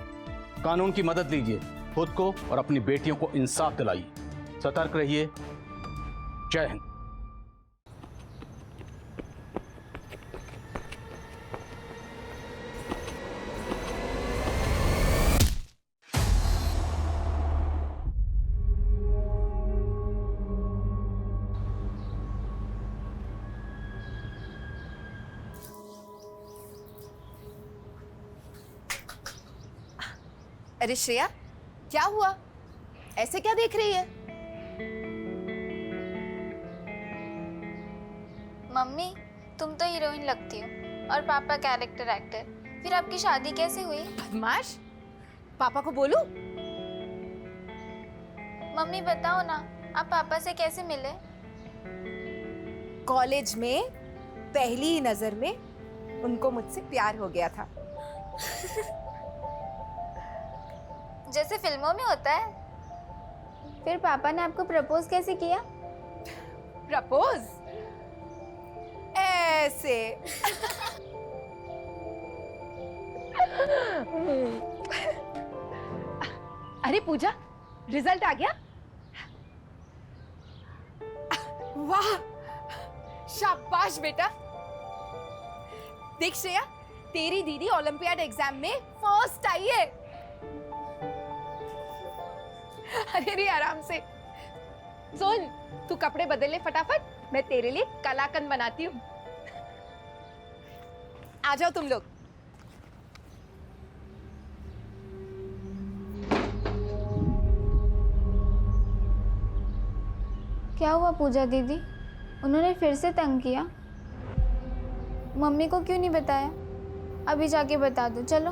Speaker 3: कानून की मदद लीजिए, खुद को और अपनी बेटियों को इंसाफ दिलाइए। सतर्क रहिए। जय हिंद।
Speaker 1: अरे श्रेया, क्या हुआ? ऐसे क्या देख रही है?
Speaker 8: मम्मी, तुम तो हीरोइन लगती हो और पापा कैरेक्टर एक्टर, फिर आपकी शादी कैसे हुई?
Speaker 1: बदमाश, पापा को बोलूं?
Speaker 8: मम्मी बताओ ना, आप पापा से कैसे मिले?
Speaker 1: कॉलेज में पहली ही नजर में उनको मुझसे प्यार हो गया था।
Speaker 8: जैसे फिल्मों में होता है। फिर पापा ने आपको प्रपोज कैसे किया?
Speaker 1: प्रपोज? ऐसे। अरे पूजा, रिजल्ट आ गया? वाह, शाबाश बेटा। देख श्रेया, तेरी दीदी ओलंपियाड एग्जाम में फर्स्ट आई है। अरे रे, आराम से। सुन, तू कपड़े बदल ले फटाफट, मैं तेरे लिए कलाकंद बनाती हूँ। आ जाओ तुम लोग।
Speaker 8: क्या हुआ पूजा दीदी? उन्होंने फिर से तंग किया? मम्मी को क्यों नहीं बताया? अभी जाके बता दो। चलो।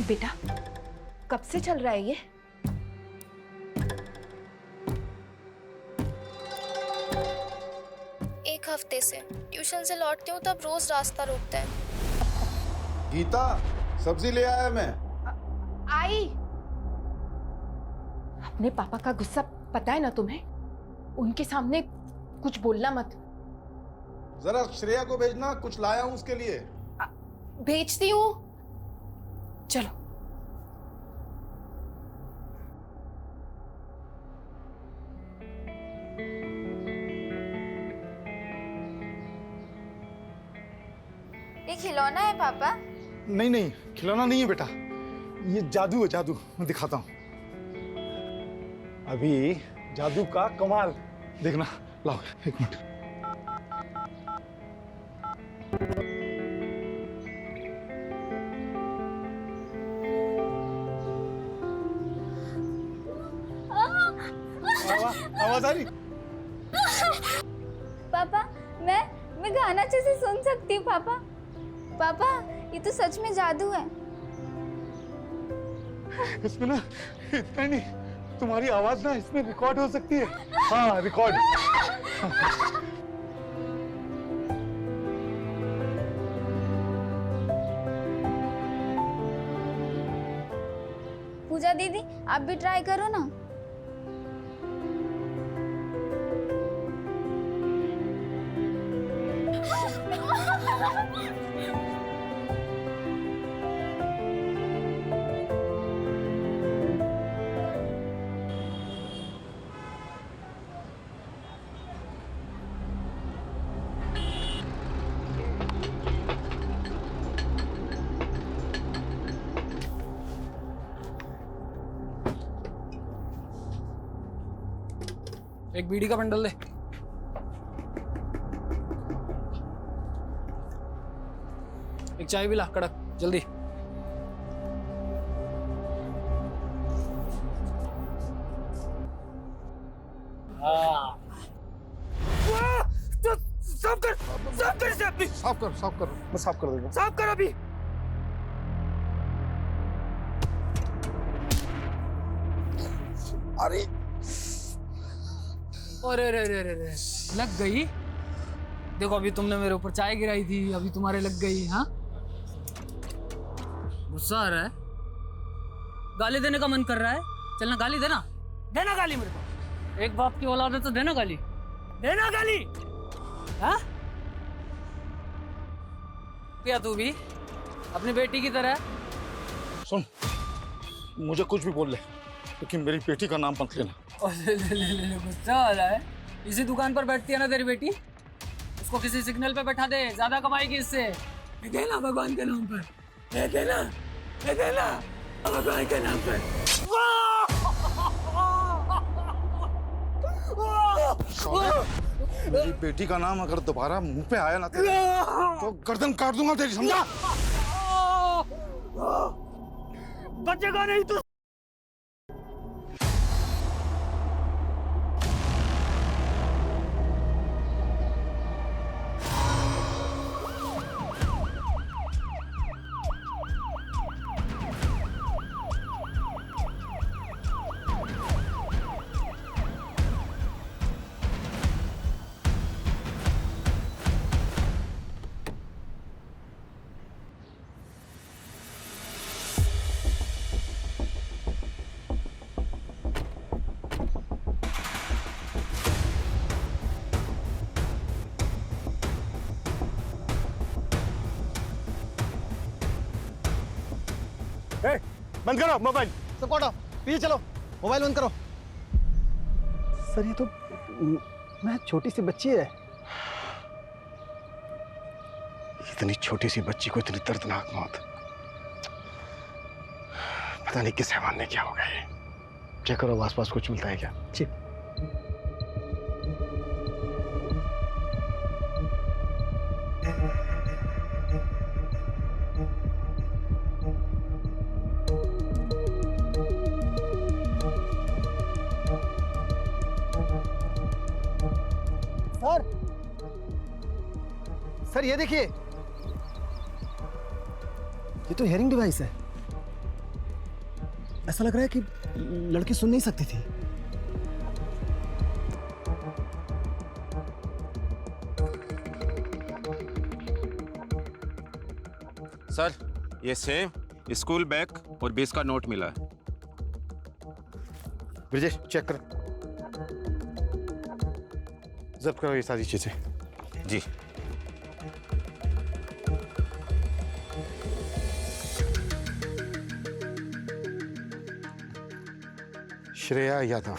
Speaker 1: बेटा कब से चल रहा है ये?
Speaker 2: एक हफ्ते से। ट्यूशन से लौटती हूँ तब रोज रास्ता रोकता है।
Speaker 12: गीता, सब्जी ले आया मैं।
Speaker 1: आई। अपने पापा का गुस्सा पता है ना तुम्हें? उनके सामने कुछ बोलना मत।
Speaker 12: जरा श्रेया को भेजना, कुछ लाया हूं उसके लिए।
Speaker 1: भेजती हूँ, चलो।
Speaker 8: ये खिलौना है पापा?
Speaker 12: नहीं नहीं, खिलौना नहीं है बेटा, ये जादू है, जादू। मैं दिखाता हूँ अभी। जादू का कमाल देखना। लाओ एक मिनट। आवाज आ रही?
Speaker 8: पापा मैं गाना अच्छे से सुन सकती हूँ पापा। पापा ये तो सच में जादू है।
Speaker 12: इसमें ना इतना नहीं, तुम्हारी आवाज ना इसमें रिकॉर्ड हो सकती है। हाँ रिकॉर्ड।
Speaker 8: पूजा दीदी आप भी ट्राई करो ना।
Speaker 10: एक बीड़ी का बंडल दे। एक चाय भी ला कड़क, जल्दी।
Speaker 12: साफ कर इसे अपनी। साफ कर। मैं साफ कर दूंगा।
Speaker 10: साफ कर अभी।
Speaker 12: अरे
Speaker 10: अरे रे रे रे रे, लग गई। देखो अभी तुमने मेरे ऊपर चाय गिराई थी, अभी तुम्हारे लग गई। हाँ गुस्सा आ रहा है? गाली देने का मन कर रहा है? चलना गाली देना, देना गाली मेरे को। एक बाप की औलाद है तो देना गाली, देना गाली। हाँ क्या तू भी अपनी बेटी की तरह?
Speaker 12: सुन, मुझे कुछ भी बोल ले, लेकिन मेरी बेटी का नाम मत लेना।
Speaker 10: गुस्सा आ रहा है? इसी दुकान पर बैठती है ना तेरी बेटी, उसको किसी सिग्नल पे बैठा दे, ज्यादा कमाएगी इससे। देना भगवान के नाम पर, देना भगवान के नाम पर।
Speaker 12: मेरी बेटी का नाम अगर दोबारा मुंह पे आया ना तेरे, तो गर्दन काट दूंगा तेरी, समझा?
Speaker 10: बचेगा नहीं तू।
Speaker 12: बंद करो मोबाइल, सबको हटाओ, पीछे चलो, मोबाइल बंद करो।
Speaker 5: सर ये तो मैं छोटी सी बच्ची है।
Speaker 12: इतनी छोटी सी बच्ची को इतनी दर्दनाक मौत, पता नहीं किस हैवान ने किया होगा ये। चेक करो आसपास कुछ मिलता है क्या?
Speaker 5: जी। सर ये देखिए, ये तो हेयरिंग डिवाइस है। ऐसा लग रहा है कि लड़की सुन नहीं सकती थी।
Speaker 6: सर, ये सेव, स्कूल बैग और 20 का नोट मिला है।
Speaker 7: ब्रिजेश चेक कर, जब्त करो ये सारी चीजें।
Speaker 6: जी।
Speaker 7: श्रेया यादव।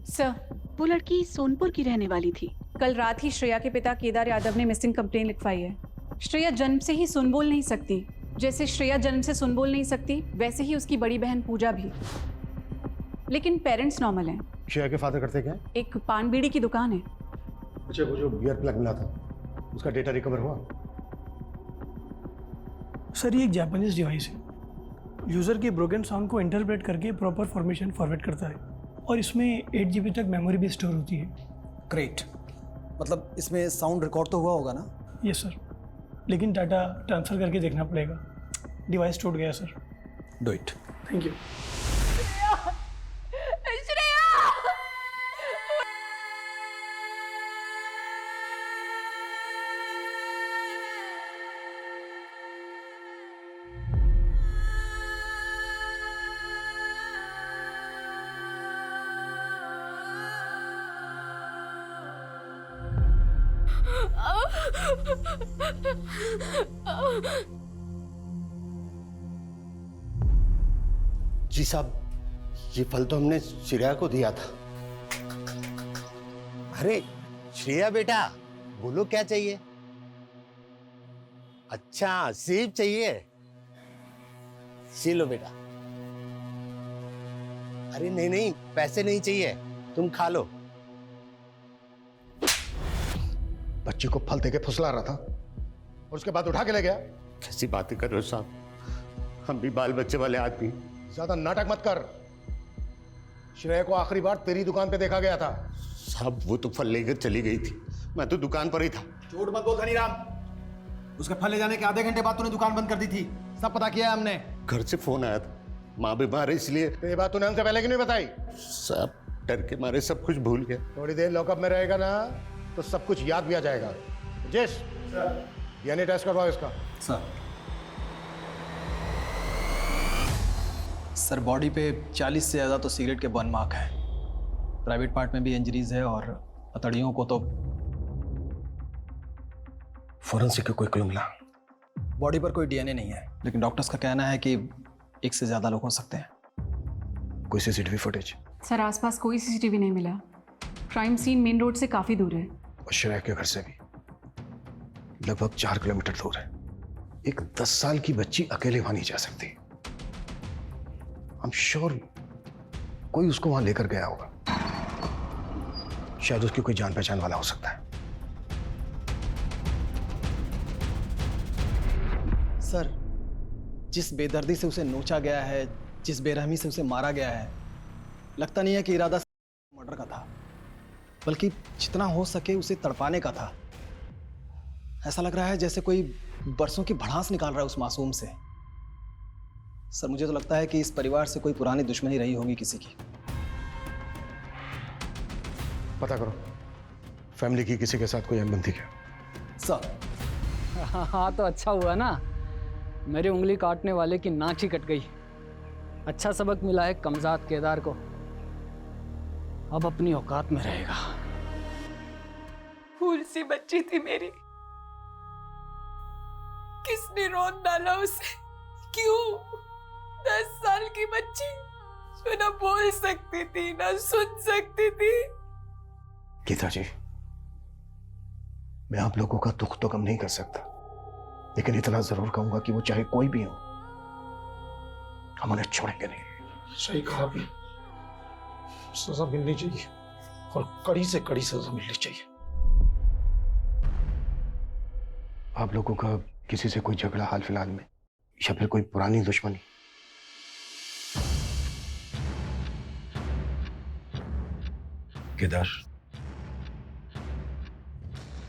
Speaker 22: सर, वो लड़की सोनपुर की रहने वाली थी। कल रात ही श्रेया के पिता केदार यादव ने मिसिंग कंप्लेन लिखवाई है। श्रेया जन्म से ही सुन बोल नहीं सकती। जैसे श्रेया जन्म से सुन बोल नहीं सकती, वैसे ही उसकी बड़ी बहन पूजा भी। लेकिन पेरेंट्स नॉर्मल हैं।
Speaker 7: श्रेया के फादर करते क्या?
Speaker 22: एक पान बीड़ी की दुकान है।
Speaker 7: अच्छा, वो जो बियर प्लग मिला था, उसका डेटा रिकवर हुआ?
Speaker 23: सर, ये एक जापानीज डिवाइस है। यूज़र के ब्रोकन साउंड को इंटरप्रेट करके प्रॉपर फॉर्मेशन फॉरवर्ड करता है और इसमें 8 GB तक मेमोरी भी स्टोर होती है।
Speaker 5: ग्रेट। मतलब इसमें साउंड रिकॉर्ड तो हुआ होगा ना?
Speaker 23: यस सर, लेकिन डाटा ट्रांसफ़र करके देखना पड़ेगा। डिवाइस टूट गया sir.
Speaker 5: Do it.
Speaker 23: Thank you.
Speaker 7: जी साहब, ये फल तो हमने श्रेया को दिया था।
Speaker 24: अरे श्रेया बेटा, बोलो क्या चाहिए? अच्छा, सेब चाहिए? लो बेटा। अरे नहीं नहीं, पैसे नहीं चाहिए, तुम खा लो।
Speaker 7: बच्ची को फल देके फुसला रहा था और उसके बाद उठा के ले गया।
Speaker 24: कैसी बातें कर रहे हो साहब? हम भी बाल बच्चे वाले आदमी।
Speaker 7: ज्यादा नाटक मत कर। श्रेया को आखिरी बार तेरी दुकान पे देखा गया था।
Speaker 24: साहब, वो तो फल लेकर चली गई थी, मैं तो दुकान पर ही था।
Speaker 5: झूठ मत बोल धनीराम। उसके फल ले जाने के आधे घंटे बाद तूने दुकान बंद कर दी थी। सब पता किया है हमने।
Speaker 24: घर से फोन आया था, माँ बीमार है इसलिए।
Speaker 7: ये बात तूने हमसे पहले क्यों नहीं बताई?
Speaker 24: साहब, डर के मारे सब कुछ भूल गया।
Speaker 7: थोड़ी देर लॉकअप में रहेगा ना तो सब कुछ याद भी आ जाएगा। जेश, यानी टेस्ट करवाओ इसका।
Speaker 5: सर, बॉडी पे 40 से ज़्यादा तो सिगरेट के बर्न मार्क हैं। प्राइवेट पार्ट में भी इंजरीज है और हथौड़ियों को तो।
Speaker 7: फोरेंसिक का कोई क्लू मिला?
Speaker 5: बॉडी पर कोई डीएनए नहीं है, लेकिन डॉक्टर्स का कहना है कि एक से ज़्यादा लोग हो सकते हैं।
Speaker 7: कोई सीसीटीवी फुटेज?
Speaker 22: सर, आसपास कोई सीसीटीवी नहीं मिला। क्राइम सीन मेन रोड से काफ़ी दूर है।
Speaker 7: और श्रेया के घर से भी लगभग 4 किलोमीटर दूर है। एक 10 साल की बच्ची अकेले वहां नहीं जा सकती। I'm sure कोई उसको वहां लेकर गया होगा। शायद उसकी कोई जान पहचान वाला हो सकता है।
Speaker 5: सर, जिस बेदर्दी से उसे नोचा गया है, जिस बेरहमी से उसे मारा गया है, लगता नहीं है कि इरादा मर्डर का था, बल्कि जितना हो सके उसे तड़पाने का था। ऐसा लग रहा है जैसे कोई बरसों की भड़ास निकाल रहा है उस मासूम से। सर, मुझे तो लगता है कि इस परिवार से कोई पुरानी दुश्मनी रही होगी किसी की।
Speaker 7: पता करो, फैमिली की किसी के साथ कोई अनबन थी क्या?
Speaker 5: सर,
Speaker 25: हाँ तो अच्छा हुआ ना, मेरी उंगली काटने वाले की नाक ही कट गई। अच्छा सबक मिला है कमजाद केदार को, अब अपनी औकात में रहेगा।
Speaker 21: फूल सी बच्ची थी मेरी, किसने रोन डाला उसे? क्यों? 10 साल की बच्ची जो ना बोल सकती थी ना सुन सकती थी।
Speaker 7: गीता जी, मैं आप लोगों का दुख तो कम नहीं कर सकता, लेकिन इतना जरूर कहूंगा कि वो चाहे कोई भी हो, हम उन्हें छोड़ेंगे नहीं।
Speaker 26: सही कहा आपने, सजा मिलनी चाहिए और कड़ी से कड़ी सजा मिलनी चाहिए।
Speaker 7: आप लोगों का किसी से कोई झगड़ा हाल फिलहाल में या फिर कोई पुरानी दुश्मनी? केदार,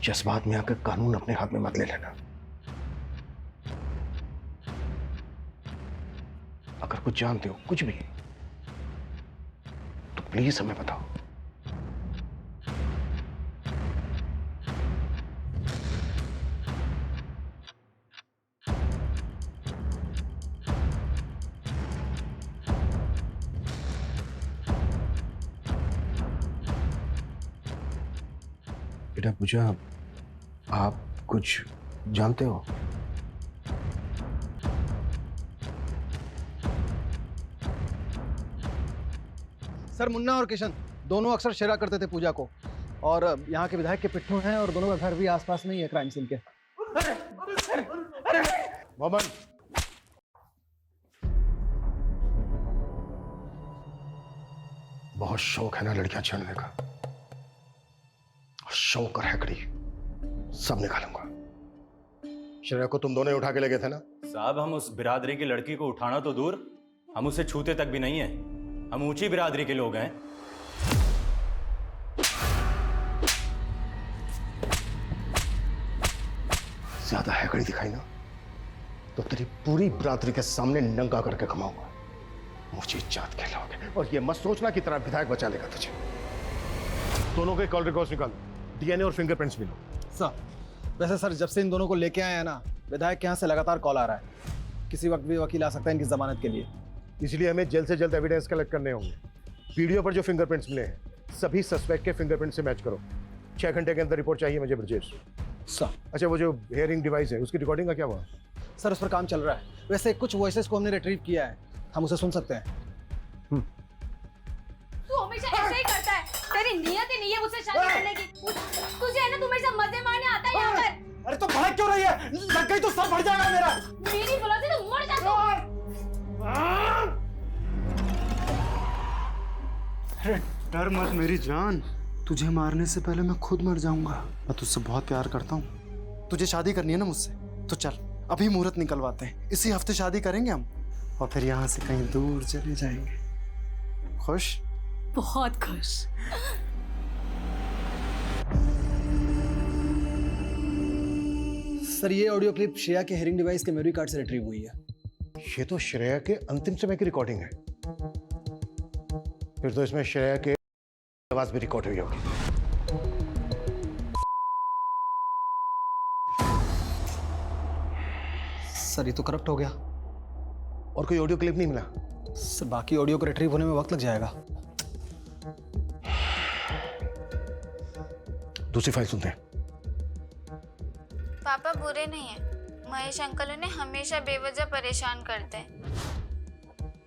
Speaker 24: जज्बात में आकर कानून अपने हाथ में मत ले लेना। अगर कुछ जानते हो, कुछ भी, तो प्लीज हमें बताओ। बेटा पूजा, आप कुछ जानते हो?
Speaker 5: सर, मुन्ना और किशन दोनों अक्सर शेरा करते थे पूजा को, और यहाँ के विधायक के पिट्ठू हैं, और दोनों का घर भी आसपास में ही है क्राइम सीन के।
Speaker 24: मोहम्मद, बहुत शौक है ना लड़कियां छेड़ने का, शौक और हैकड़ी सब निकालूंगा। श्रेया को तुम दोनों उठा के ले गए थे ना?
Speaker 9: साहब, हम उस बिरादरी की लड़की को उठाना तो दूर, हम उसे छूते तक भी नहीं है। हम ऊंची बिरादरी के लोग हैं।
Speaker 24: ज्यादा हैकड़ी दिखाई ना तो तेरी पूरी बिरादरी के सामने नंगा करके घुमाऊंगा। मुझे इज्जत कहलाओगे, और ये मत सोचना कि तेरा विधायक बचा लेगा तुझे। दोनों के कॉल रिकॉर्ड्स निकालो, डीएनए और फिंगरप्रिंट्स मिलो।
Speaker 5: सर, वैसे सर, जब से इन दोनों को लेके आए हैं ना, विधायक के यहाँ से लगातार कॉल आ रहा है। किसी वक्त भी वकील आ सकता है इनकी जमानत के लिए।
Speaker 24: इसलिए हमें जल्द से जल्द एविडेंस कलेक्ट करने होंगे। वीडियो पर जो फिंगरप्रिंट्स मिले हैं सभी सस्पेक्ट के फिंगरप्रिंट से मैच करो। 6 घंटे के अंदर रिपोर्ट चाहिए मुझे ब्रजेश।
Speaker 5: सर,
Speaker 24: अच्छा, वो जो हियरिंग डिवाइस है उसकी रिकॉर्डिंग का क्या हुआ?
Speaker 5: सर, उस पर काम चल रहा है। वैसे कुछ वॉइसेस को हमने रिट्रीव किया है, हम उसे सुन सकते हैं।
Speaker 11: तू हमेशा ऐसे ही करता है। तेरी नियत ही नहीं है मुझसे शादी करने की। तुझे है ना, तू मेरे साथ मजे मारने आता है यहाँ पर।
Speaker 5: अरे तो भड़क क्यों रही है? लग गई तो सर बढ़ जाएगा मेरा।
Speaker 11: मेरी बोला थी तो मर जा तू।
Speaker 14: अरे डर मत मेरी जान, तुझे मारने से पहले मैं खुद मर जाऊंगा। मैं तुझसे बहुत प्यार करता हूँ। तुझे शादी करनी है ना मुझसे, तो चल अभी मुहूर्त निकलवाते हैं। इसी हफ्ते शादी करेंगे हम, और फिर यहाँ से कहीं दूर चले जाएंगे। खुश?
Speaker 11: बहुत खुश।
Speaker 5: सर, ये ऑडियो क्लिप श्रेया के हेयरिंग डिवाइस के मेमोरी कार्ड से रिट्रीव हुई है।
Speaker 24: ये तो श्रेया के अंतिम समय की रिकॉर्डिंग है। फिर तो इसमें श्रेया के आवाज भी रिकॉर्ड हुई होगी।
Speaker 5: सर, ये तो करप्ट हो गया।
Speaker 24: और कोई ऑडियो क्लिप नहीं मिला?
Speaker 5: सर, बाकी ऑडियो को रिट्रीव होने में वक्त लग जाएगा।
Speaker 24: दूसरी फाइल सुनते हैं।
Speaker 8: पापा बुरे नहीं है। महेश अंकल उन्हें हमेशा बेवजह परेशान करते हैं।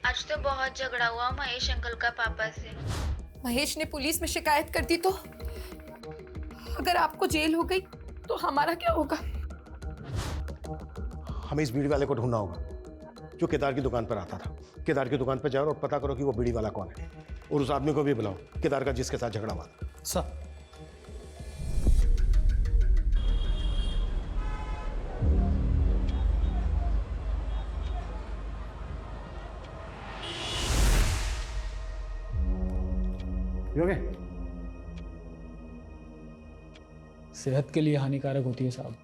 Speaker 8: आज तो बहुत झगड़ा हुआ महेश अंकल का पापा से।
Speaker 21: महेश ने पुलिस में शिकायत कर दी तो अगर आपको जेल हो गई तो हमारा क्या होगा?
Speaker 24: हमें इस बीड़ी वाले को ढूंढना होगा जो केदार की दुकान पर आता था। केदार की दुकान पर जाओ और पता करो कि वो बीड़ी वाला कौन है, और उस आदमी को भी बुलाओ केदार का जिसके साथ झगड़ा हुआ था।
Speaker 5: सर,
Speaker 25: सेहत के लिए हानिकारक होती है साहब,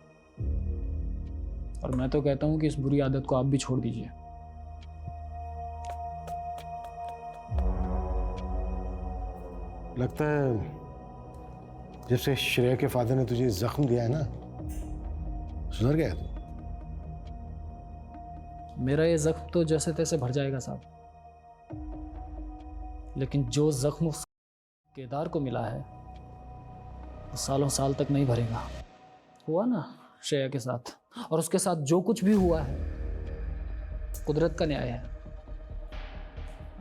Speaker 25: और मैं तो कहता हूं कि इस बुरी आदत को आप भी छोड़ दीजिए।
Speaker 24: लगता है जब से श्रेया के फादर ने तुझे जख्म दिया है ना, सुधर गया तू।
Speaker 25: मेरा ये जख्म तो जैसे तैसे भर जाएगा साहब, लेकिन जो जख्म केदार को मिला है वो सालों साल तक नहीं भरेगा। हुआ ना श्रेया के साथ, और उसके साथ जो कुछ भी हुआ है कुदरत का न्याय है।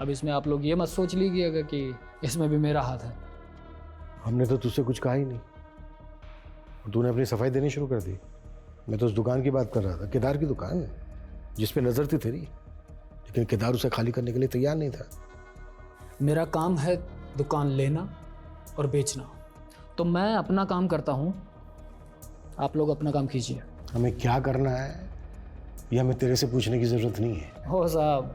Speaker 25: अब इसमें आप लोग ये मत सोच लीजिएगा कि इसमें भी मेरा हाथ है।
Speaker 24: हमने तो तुझसे कुछ कहा ही नहीं, तूने अपनी सफाई देनी शुरू कर दी। मैं तो उस दुकान की बात कर रहा था, केदार की दुकान जिस पे नजर थी तेरी, लेकिन केदार उसे खाली करने के लिए तैयार नहीं था।
Speaker 25: मेरा काम है दुकान लेना और बेचना, तो मैं अपना काम करता हूँ, आप लोग अपना काम कीजिए।
Speaker 24: हमें क्या करना है ये हमें तेरे से पूछने की जरूरत नहीं है।
Speaker 25: हो साहब,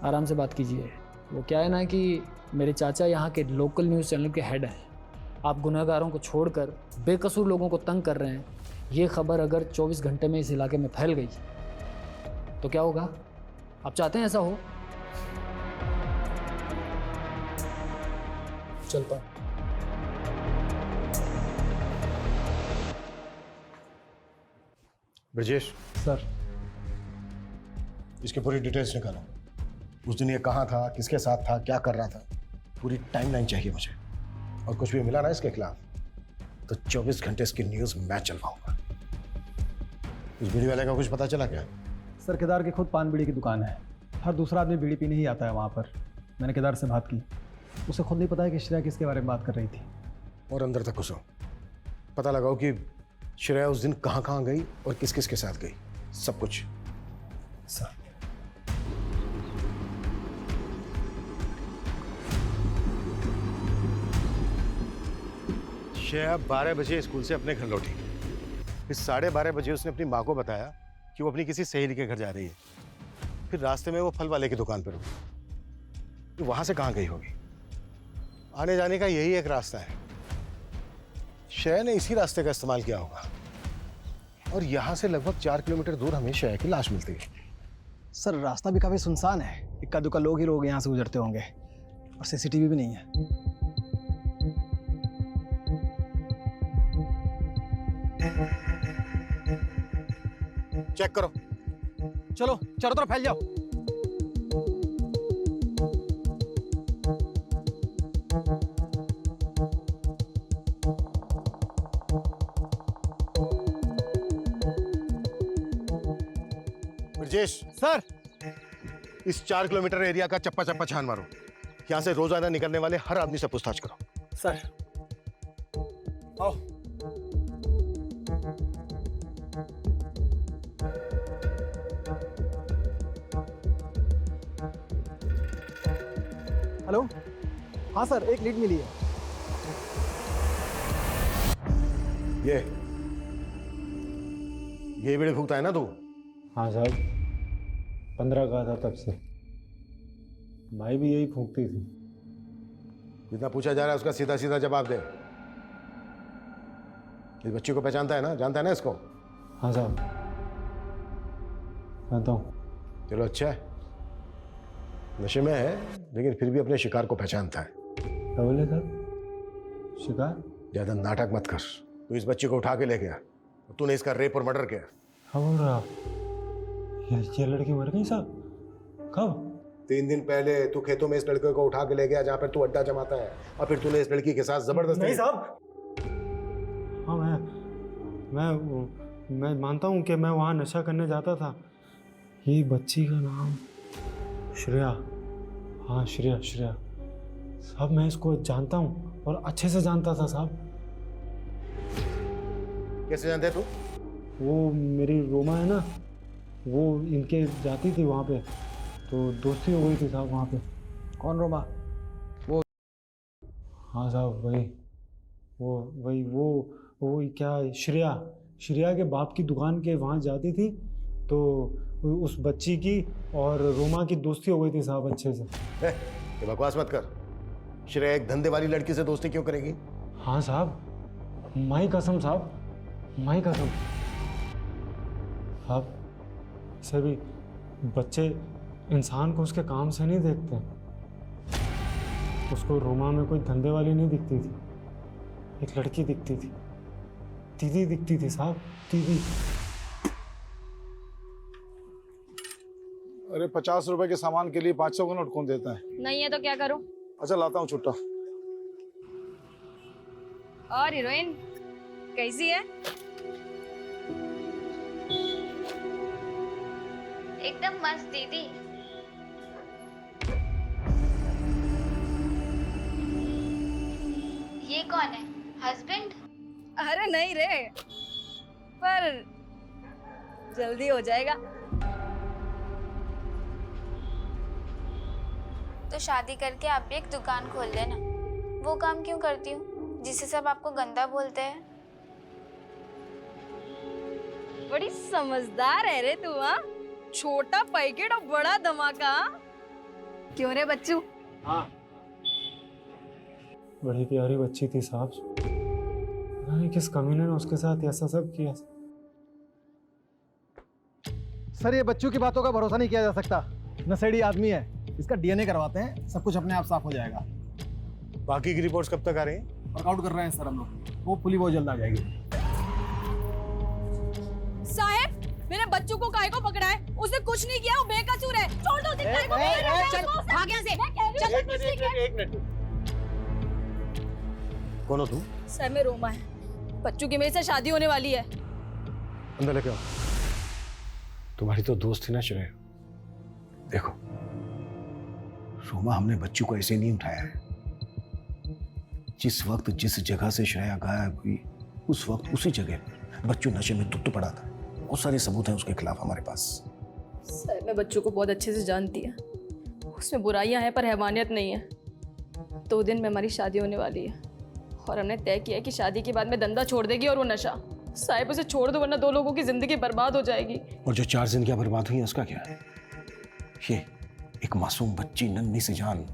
Speaker 25: आराम से बात कीजिए। वो क्या है ना कि मेरे चाचा यहाँ के लोकल न्यूज़ चैनल के हेड हैं, आप गुनहगारों को छोड़कर बेकसूर लोगों को तंग कर रहे हैं, ये खबर अगर 24 घंटे में इस इलाके में फैल गई तो क्या होगा? आप चाहते हैं ऐसा हो? चलता हूं।
Speaker 24: ब्रजेश
Speaker 23: सर,
Speaker 24: इसकी पूरी डिटेल्स निकालो। उस दिन ये कहाँ था, किसके साथ था, क्या कर रहा था, पूरी टाइमलाइन चाहिए मुझे। और कुछ भी मिला ना इसके खिलाफ तो 24 घंटे इसकी न्यूज़ मैं चलवाऊंगा। उस बीड़ी वाले का कुछ पता चला क्या?
Speaker 5: सर, केदार की खुद पान बीड़ी की दुकान है। हर दूसरा आदमी बीड़ी पीने ही आता है वहाँ पर। मैंने केदार से बात की, उसे खुद नहीं पता है कि श्रेया किसके बारे में बात कर रही थी।
Speaker 24: और अंदर तक घुसो, पता लगाओ कि श्रेया उस दिन कहाँ कहाँ गई और किस किस के साथ गई, सब कुछ।
Speaker 5: सर,
Speaker 24: श्रेया 12 बजे स्कूल से अपने घर लौटी। फिर 12:30 बजे उसने अपनी माँ को बताया कि वो अपनी किसी सहेली के घर जा रही है। फिर रास्ते में वो फल वाले की दुकान पर रुकी। तो वहां से कहाँ गई होगी? आने जाने का यही एक रास्ता है। श्रेया ने इसी रास्ते का इस्तेमाल किया होगा। और यहाँ से लगभग 4 किलोमीटर दूर हमें श्रेया की लाश मिलती है।
Speaker 5: सर, रास्ता भी काफ़ी सुनसान है। इक्का दुक्का लोग ही लोग यहाँ से गुजरते होंगे और सीसीटीवी भी नहीं है।
Speaker 24: चेक करो।
Speaker 5: चलो चारों तरफ फैल जाओ।
Speaker 24: ब्रजेश
Speaker 5: सर,
Speaker 24: इस 4 किलोमीटर एरिया का चप्पा चप्पा छान मारो। यहाँ से रोजाना निकलने वाले हर आदमी से पूछताछ करो।
Speaker 5: सर, आओ। हेलो, हाँ सर, एक लीड मिली है।
Speaker 24: ये बीड़ी फूकता है ना तू?
Speaker 26: हाँ साहब, 15 का था तब से। भाई भी यही फूकती थी।
Speaker 24: जितना पूछा जा रहा है उसका सीधा सीधा जवाब दे। इस बच्ची को पहचानता है ना, जानता है ना इसको?
Speaker 26: हाँ साहब, जानता हूँ।
Speaker 24: चलो अच्छा है, नशे में है लेकिन फिर भी अपने शिकार को पहचानता है।
Speaker 26: क्या बोले साहब? शिकार?
Speaker 24: ज्यादा नाटक मत कर। तू इस बच्ची को उठा के ले गया, तूने इसका रेप और मर्डर किया।
Speaker 26: हाँ बोल रहा, ये लड़की मर गई साहब? कब?
Speaker 24: 3 दिन पहले तू खेतों में इस लड़के को उठा के ले गया जहाँ पर तू अड्डा जमाता है, और फिर तूने इस लड़की के साथ जबरदस्ती।
Speaker 5: नहीं साहब।
Speaker 26: हाँ, मैं मानता हूँ कि मैं वहाँ नशा करने जाता था। ये बच्ची का नाम श्रेया। हाँ, श्रेया साहब, मैं इसको जानता हूँ और अच्छे से जानता था साहब।
Speaker 24: कैसे जानते तू?
Speaker 26: वो मेरी रोमा है ना, वो इनके जाती थी वहाँ पे, तो दोस्ती हो गई थी साहब वहाँ पे।
Speaker 5: कौन रोमा? वो?
Speaker 26: हाँ साहब, वही क्या, श्रेया के बाप की दुकान के वहाँ जाती थी, तो उस बच्ची की और रोमा की दोस्ती हो गई थी साहब अच्छे से।
Speaker 24: ये बकवास मत कर। श्रेया एक धंधे वाली लड़की से दोस्ती क्यों करेगी?
Speaker 26: हाँ साहब, माई कसम साहब, माई कसम। साहब, ऐसे भी बच्चे इंसान को उसके काम से नहीं देखते। उसको रोमा में कोई धंधे वाली नहीं दिखती थी, एक लड़की दिखती थी, दीदी दिखती थी साहब, दीदी।
Speaker 13: अरे 50 रुपए के सामान के लिए 500 का नोट कौन देता है?
Speaker 11: नहीं है तो क्या करूं?
Speaker 13: अच्छा, लाता हूँ छुट्टा।
Speaker 11: और हीरोइन कैसी है?
Speaker 8: एकदम मस्त दीदी। ये कौन है? हस्बैंड?
Speaker 11: अरे नहीं रे, पर जल्दी हो जाएगा।
Speaker 8: तो शादी करके आप भी एक दुकान खोल लेना। वो काम क्यों करती हूँ जिससे सब आपको गंदा बोलते हैं?
Speaker 11: बड़ी समझदार है रे तू। हाँ, छोटा पैकेट और बड़ा धमाका। क्यों रे बच्चू?
Speaker 26: हाँ, बड़ी प्यारी बच्ची थी साहब। पता नहीं किस कमीने ने उसके साथ ऐसा सब किया।
Speaker 5: सर ये बच्चों की बातों का भरोसा नहीं किया जा सकता। नशेड़ी आदमी है, इसका डीएनए करवाते हैं, सब कुछ अपने आप साफ हो जाएगा।
Speaker 13: बाकी की रिपोर्ट्स कब तक आ रही हैं?
Speaker 5: वर्कआउट कर रहे हैं सर हम लोग, वो पुली बहुत जल्द आ जाएगी।
Speaker 11: साहब मेरे बच्चों को काहे को पकड़ा है? उसने कुछ नहीं किया, वो बेकसूर है। छोड़ दो काहे को चल भाग यहां से। चल
Speaker 13: एक मिनट। कौन हो तुम?
Speaker 11: सर मैं रोमा है, बच्चों की मेरे से शादी होने वाली है।
Speaker 13: अंदर लेके आओ। तुम्हारी तो दोस्त थी ना श्रेया। देखो रोमा, हमने बच्चों को ऐसे नहीं उठाया है। जिस वक्त जिस जगह से श्रेया गायब हुई उस वक्त उसी जगह बच्चों नशे में धुत पड़ा था। बहुत सारे सबूत हैं उसके खिलाफ हमारे पास।
Speaker 11: सर मैं बच्चों को बहुत अच्छे से जानती है, उसमें बुराइयां हैं पर हैवानियत नहीं है। 2 दिन में हमारी शादी होने वाली है और हमने तय किया है कि शादी के बाद में धंधा छोड़ देगी और वो नशा। साहिब उसे छोड़ दो वरना 2 लोगों की जिंदगी बर्बाद हो जाएगी।
Speaker 13: और जो 4 जिंदगियां बर्बाद हुई हैं उसका क्या है? ये एक मासूम बच्ची नन्ही सी जान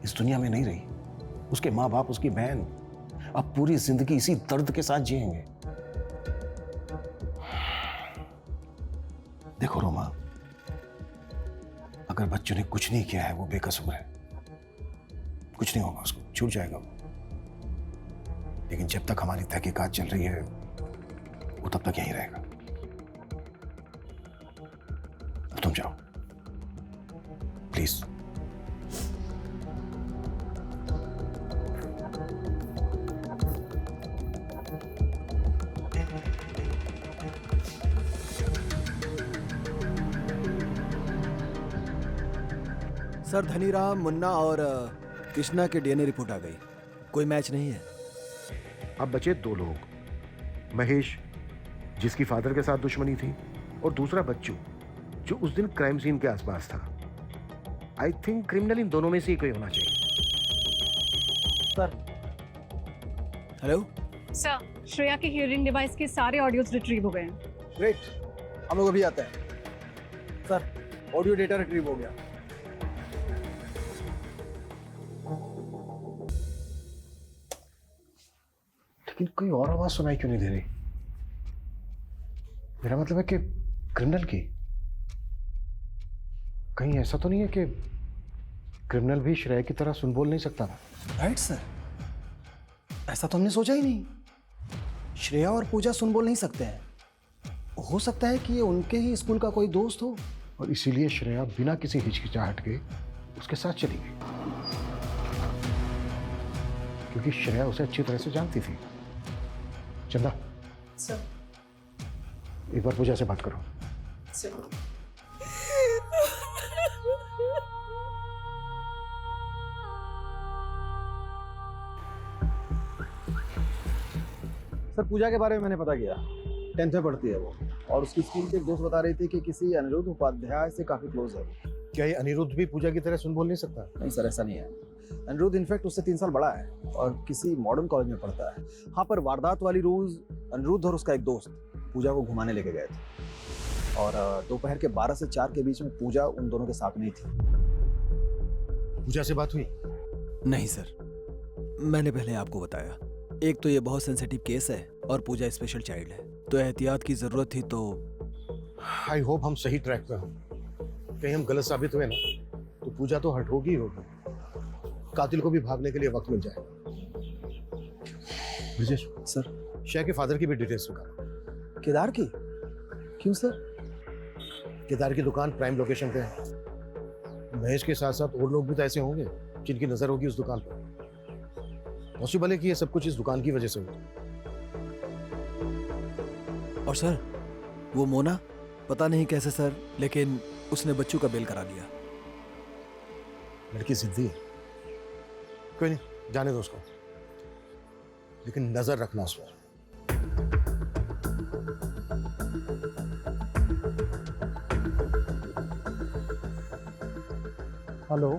Speaker 13: इस दुनिया में नहीं रही। उसके माँ बाप, उसकी बहन अब पूरी जिंदगी इसी दर्द के साथ जिएंगे। देखो रोमा, अगर बच्चों ने कुछ नहीं किया है वो बेकसूर है, कुछ नहीं होगा, उसको छूट जाएगा वो। लेकिन जब तक हमारी तहकीकात चल रही है वो तब तक यहीं रहेगा। अब तुम जाओ प्लीज।
Speaker 5: सर धनीराम, मुन्ना और कृष्णा के डीएनए रिपोर्ट आ गई, कोई मैच नहीं है।
Speaker 24: अब बचे 2 लोग, महेश जिसकी फादर के साथ दुश्मनी थी और दूसरा बच्चू जो उस दिन क्राइम सीन के आसपास था। आई थिंक क्रिमिनल इन दोनों में से ही कोई होना चाहिए।
Speaker 5: सर हेलो
Speaker 22: सर, श्रेया के हियरिंग डिवाइस के सारे ऑडियोज रिट्रीव हो गए हैं।
Speaker 5: ग्रेट, हम लोग अभी आते हैं। सर ऑडियो डेटा रिट्रीव हो गया।
Speaker 24: लेकिन कोई और आवाज सुनाई क्यों नहीं दे रही? मेरा मतलब है कि क्रिमिनल की। कहीं ऐसा तो नहीं है कि क्रिमिनल भी श्रेया की तरह सुन बोल नहीं सकता ना?
Speaker 5: राइट सर, ऐसा तो हमने सोचा ही नहीं। श्रेया और पूजा सुन बोल नहीं सकते हैं। हो सकता है कि ये उनके ही स्कूल का कोई दोस्त हो
Speaker 24: और इसीलिए श्रेया बिना किसी हिचकिचाहट के उसके साथ चली गई, क्योंकि श्रेया उसे अच्छी तरह से जानती थी। चंदा
Speaker 22: सर,
Speaker 24: एक बार पूजा से बात करो।
Speaker 22: सर
Speaker 5: पूजा के बारे में मैंने पता किया, 10th में पढ़ती है वो, और उसकी स्कूल के एक दोस्त बता रही थी कि किसी अनिरुद्ध उपाध्याय से काफी क्लोज है।
Speaker 24: क्या ये अनिरुद्ध भी पूजा की तरह सुन बोल नहीं सकता?
Speaker 5: नहीं सर, ऐसा नहीं है। अनिरुद्ध इनफैक्ट उससे 3 साल बड़ा है और किसी मॉडर्न कॉलेज में पढ़ता है। हाँ, पर वारदात वाली रोज अनिरुद्ध और उसका एक दोस्त पूजा को घुमाने लेके गए थे और दोपहर के 12 से 4 के बीच में पूजा उन दोनों के साथ नहीं थी।
Speaker 24: पूजा से बात हुई?
Speaker 5: नहीं सर, मैंने पहले आपको बताया, एक तो ये बहुत सेंसिटिव केस है और पूजा स्पेशल चाइल्ड है, तो एहतियात की जरूरत थी। तो
Speaker 24: आई होप हम सही ट्रैक पे हों। कहीं हम गलत साबित हुए ना तो पूजा तो हट होगी ही होगी, कातिल को भी भागने के लिए वक्त मिल जाएगा। ब्रिजेश
Speaker 5: सर,
Speaker 24: श्रेया के फादर की भी डिटेल्स निकालो।
Speaker 5: केदार की? क्यों सर?
Speaker 24: केदार की दुकान प्राइम लोकेशन पे है। महेश के साथ साथ और लोग भी तो ऐसे होंगे जिनकी नजर होगी उस दुकान पर। पॉसिबल है कि ये सब कुछ इस दुकान की वजह से हुआ।
Speaker 5: और सर वो मोना, पता नहीं कैसे सर, लेकिन उसने बच्चों का बेल करा दिया।
Speaker 24: लड़की जिद्दी है, कोई नहीं, जाने दो उसको, लेकिन नजर रखना उस पर।
Speaker 26: हेलो,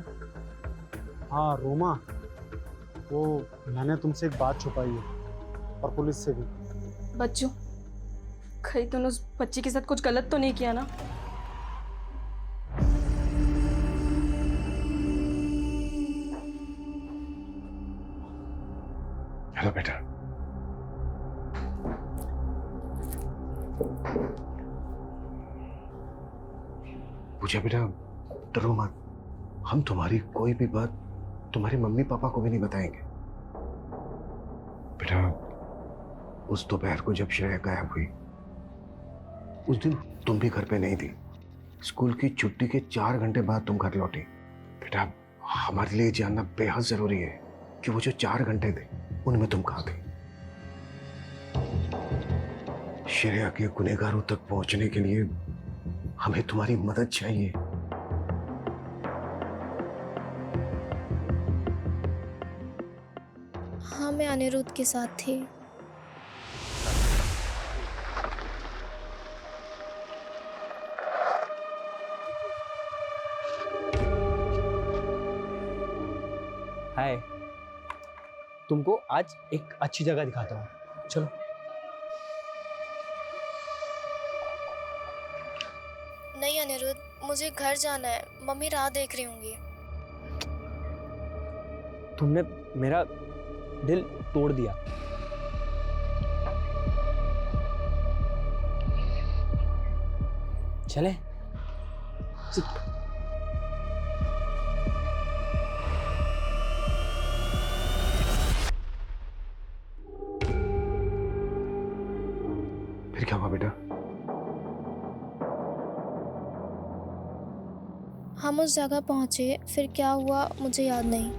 Speaker 26: हाँ रोमा, वो मैंने तुमसे एक बात छुपाई है और पुलिस से भी।
Speaker 11: बच्चों, कहीं तूने उस बच्ची के साथ कुछ गलत तो नहीं किया ना?
Speaker 24: हेलो बेटा। पूजा बेटा, डरो मत। हम तुम्हारी कोई भी बात तुम्हारे मम्मी पापा को भी नहीं बताएंगे। बेटा, उस दोपहर को जब श्रेया गायब हुई, उस दिन तुम भी घर पे नहीं थी। स्कूल की छुट्टी के 4 घंटे बाद तुम घर लौटी। बेटा, हमारे लिए जानना बेहद जरूरी है कि वो जो 4 घंटे थे उनमें तुम कहाँ थे। श्रेया के गुनहगारों तक पहुंचने के लिए हमें तुम्हारी मदद चाहिए।
Speaker 2: हाँ, मैं अनिरुद्ध के साथ थी।
Speaker 26: हाय, तुमको आज एक अच्छी जगह दिखाता हूँ, चलो।
Speaker 2: नहीं अनिरुद्ध, मुझे घर जाना है, मम्मी राह देख रही होंगी।
Speaker 26: तुमने मेरा दिल तोड़ दिया। चले?
Speaker 24: फिर क्या हुआ बेटा?
Speaker 2: हम उस जगह पहुंचे, फिर क्या हुआ मुझे याद नहीं।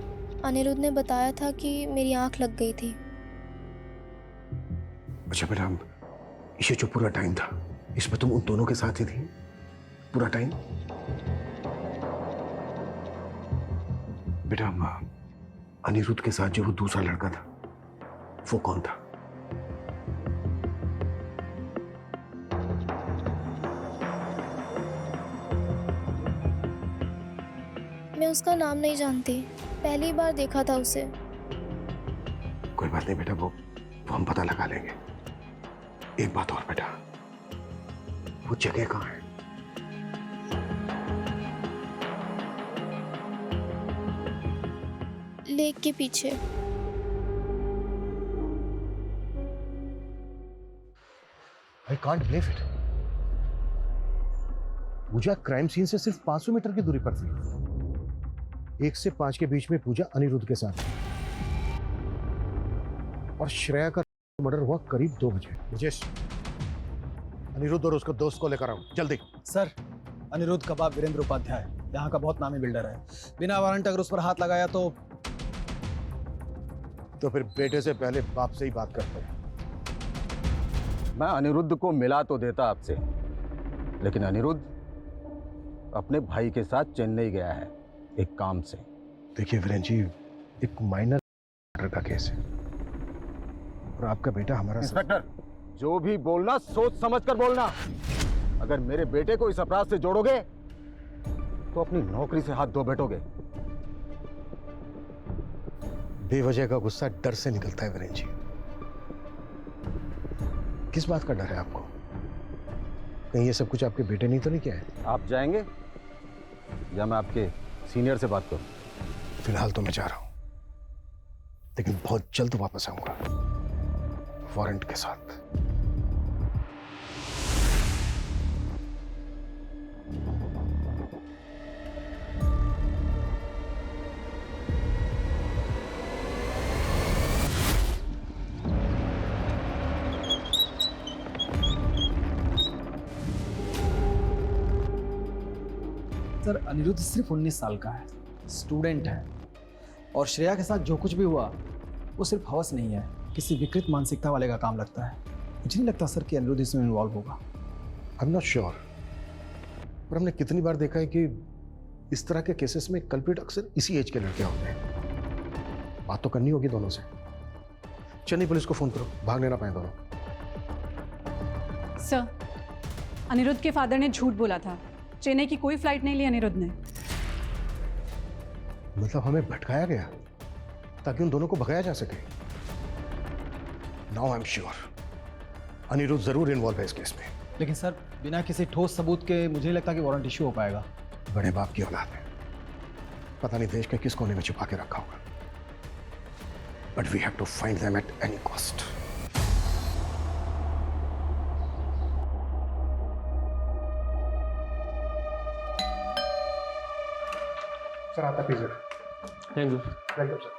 Speaker 2: अनिरुद्ध ने बताया था कि मेरी आंख लग गई थी।
Speaker 24: अच्छा बेटा, ये जो पूरा टाइम था, इसमें तुम उन दोनों के साथ ही थी पूरा टाइम? बेटा, अनिरुद्ध के साथ जो वो दूसरा लड़का था, वो कौन था?
Speaker 2: मैं उसका नाम नहीं जानती, पहली बार देखा था उसे।
Speaker 24: कोई बात नहीं बेटा, वो हम पता लगा लेंगे। एक बात और बेटा, वो जगह कहाँ है?
Speaker 2: लेक के पीछे।
Speaker 24: I can't believe it. Pooja crime scene से सिर्फ 500 मीटर की दूरी पर थी। 1 से 5 के बीच में पूजा अनिरुद्ध के साथ थी और श्रेया का मर्डर हुआ करीब 2 बजे। मुझे अनिरुद्ध और उसका दोस्त को लेकर आओ जल्दी।
Speaker 5: सर, अनिरुद्ध कबाब वीरेंद्र उपाध्याय यहाँ का बहुत नामी बिल्डर है। बिना वारंट अगर उस पर हाथ लगाया तो
Speaker 24: फिर बेटे से पहले बाप से ही बात करते हैं।
Speaker 4: मैं अनिरुद्ध को मिला तो देता आपसे, लेकिन अनिरुद्ध अपने भाई के साथ चेन्नई गया है एक काम से।
Speaker 24: देखिए वीरेंद्र जी, एक माइनर मर्डर का केस है और आपका बेटा हमारा
Speaker 4: इंस्पेक्टर, जो भी बोलना सोच समझ कर बोलना। अगर मेरे बेटे को इस अपराध से जोड़ोगे तो अपनी नौकरी से हाथ धो बैठोगे।
Speaker 24: बेवजह का गुस्सा डर से निकलता है वीरेंद्र जी। किस बात का डर है आपको? कहीं ये सब कुछ आपके बेटे नहीं तो नहीं किया है?
Speaker 4: आप जाएंगे या मैं आपके सीनियर से बात करूं?
Speaker 24: फिलहाल तो मैं जा रहा हूं, लेकिन बहुत जल्द वापस आऊंगा वारंट के साथ।
Speaker 5: सर, अनिरुद्ध सिर्फ 19 साल का है, स्टूडेंट है, और श्रेया के साथ जो कुछ भी हुआ वो सिर्फ हवस नहीं है, किसी विकृत मानसिकता वाले का काम लगता है। मुझे नहीं लगता सर कि अनिरुद्ध इसमें इन्वॉल्व होगा।
Speaker 24: आई एम नॉट श्योर, पर हमने कितनी बार देखा है कि इस तरह के केसेस में कल्प्रिट अक्सर इसी एज के लड़के होते हैं। बात तो करनी होगी दोनों से। चेन्नई पुलिस को फोन करो, भागने ना पाए दोनों।
Speaker 22: सर, अनिरुद्ध के फादर ने झूठ बोला था। चेन्नई की कोई फ्लाइट नहीं ली अनिरुद्ध ने।
Speaker 24: मतलब हमें भटकाया गया ताकि उन दोनों को भगाया जा सके। Now I am sure Anirudh जरूर इन्वॉल्व है इस केस में।
Speaker 5: लेकिन सर, बिना किसी ठोस सबूत के मुझे नहीं लगता कि वारंट इश्यू हो पाएगा।
Speaker 24: बड़े बाप की औलाद है, पता नहीं देश के किस कोने में छुपा के रखा होगा। but we have to find them at any cost.
Speaker 13: Sir आता pizza.
Speaker 25: Thank you.
Speaker 13: Welcome sir.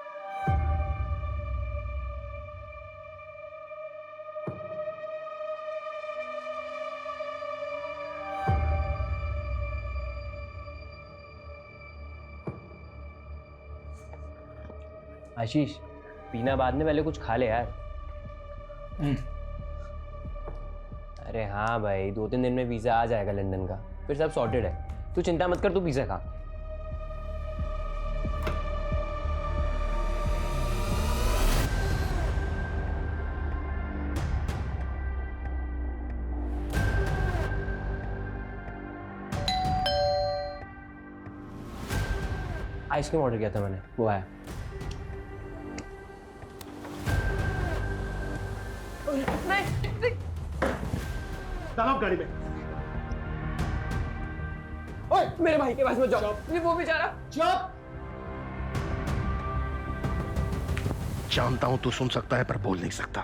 Speaker 15: Ashish, पीना बाद में, पहले कुछ खा ले यार। अरे हाँ भाई, 2-3 दिन में वीज़ा आ जाएगा लंदन का, फिर सब सॉर्टेड है। तू चिंता मत कर, तू पिज़्ज़ा खा। आइसक्रीम ऑर्डर किया था मैंने, वो आया।
Speaker 13: डालो गाड़ी में।
Speaker 15: ओए, मेरे भाई के पास मत जाओ। वो बेचारा।
Speaker 13: चुप।
Speaker 24: जानता हूं तू सुन सकता है पर बोल नहीं सकता।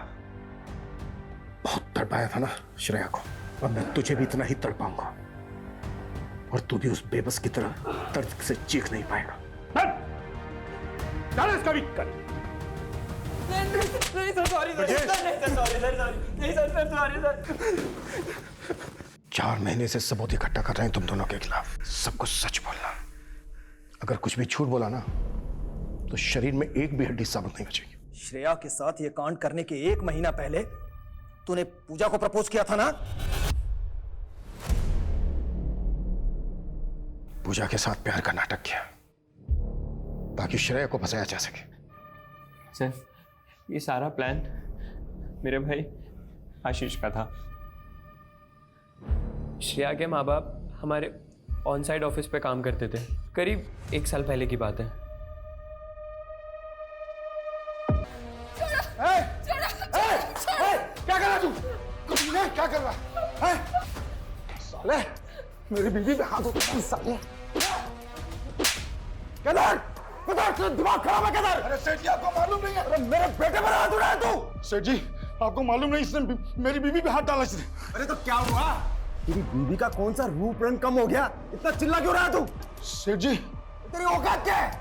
Speaker 24: बहुत तड़पाया था ना श्रेया को, और मैं तुझे भी इतना ही तड़पाऊंगा, और तू भी उस बेबस की तरह दर्द से चीख नहीं पाएगा। इसका भी कर।
Speaker 15: नहीं सर, सॉरी सर, नहीं सर, सॉरी सर, नहीं सर, सॉरी सर।
Speaker 24: 4 महीने से सबूत इकट्ठा कर रहे हैं तुम दोनों के खिलाफ। सब कुछ सच बोलना। अगर कुछ भी झूठ बोला ना तो शरीर में एक भी हड्डी साबित नहीं बचेगी।
Speaker 5: श्रेया के साथ ये कांड करने के 1 महीना पहले तूने पूजा को प्रपोज किया था ना?
Speaker 24: पूजा के साथ प्यार का नाटक किया ताकि श्रेया को बचाया जा सके।
Speaker 15: सर, ये सारा प्लान मेरे भाई आशीष का था। श्रेया के माँ बाप हमारे ऑन साइड ऑफिस पे काम करते थे। करीब 1 साल पहले की बात है।
Speaker 13: क्या कर रहा तू? क्या कर रहा है? साले, मेरी बीवी पे हाथ उठा साले। केदार, केदार, दिमाग खराब है केदार। अरे सेठ जी, आपको मालूम नहीं है? अरे मेरे बेटे पर हाथ उठाया तू? सेठ जी, आपको मालूम नहीं, इसने मेरी बीवी पे हाथ डाला इसने। अरे तो क्या हुआ? तेरी बीवी का कौन सा रूप रंग कम हो गया? इतना चिल्ला क्यों रहा तू? सेठ जी, तेरी औकात क्या है?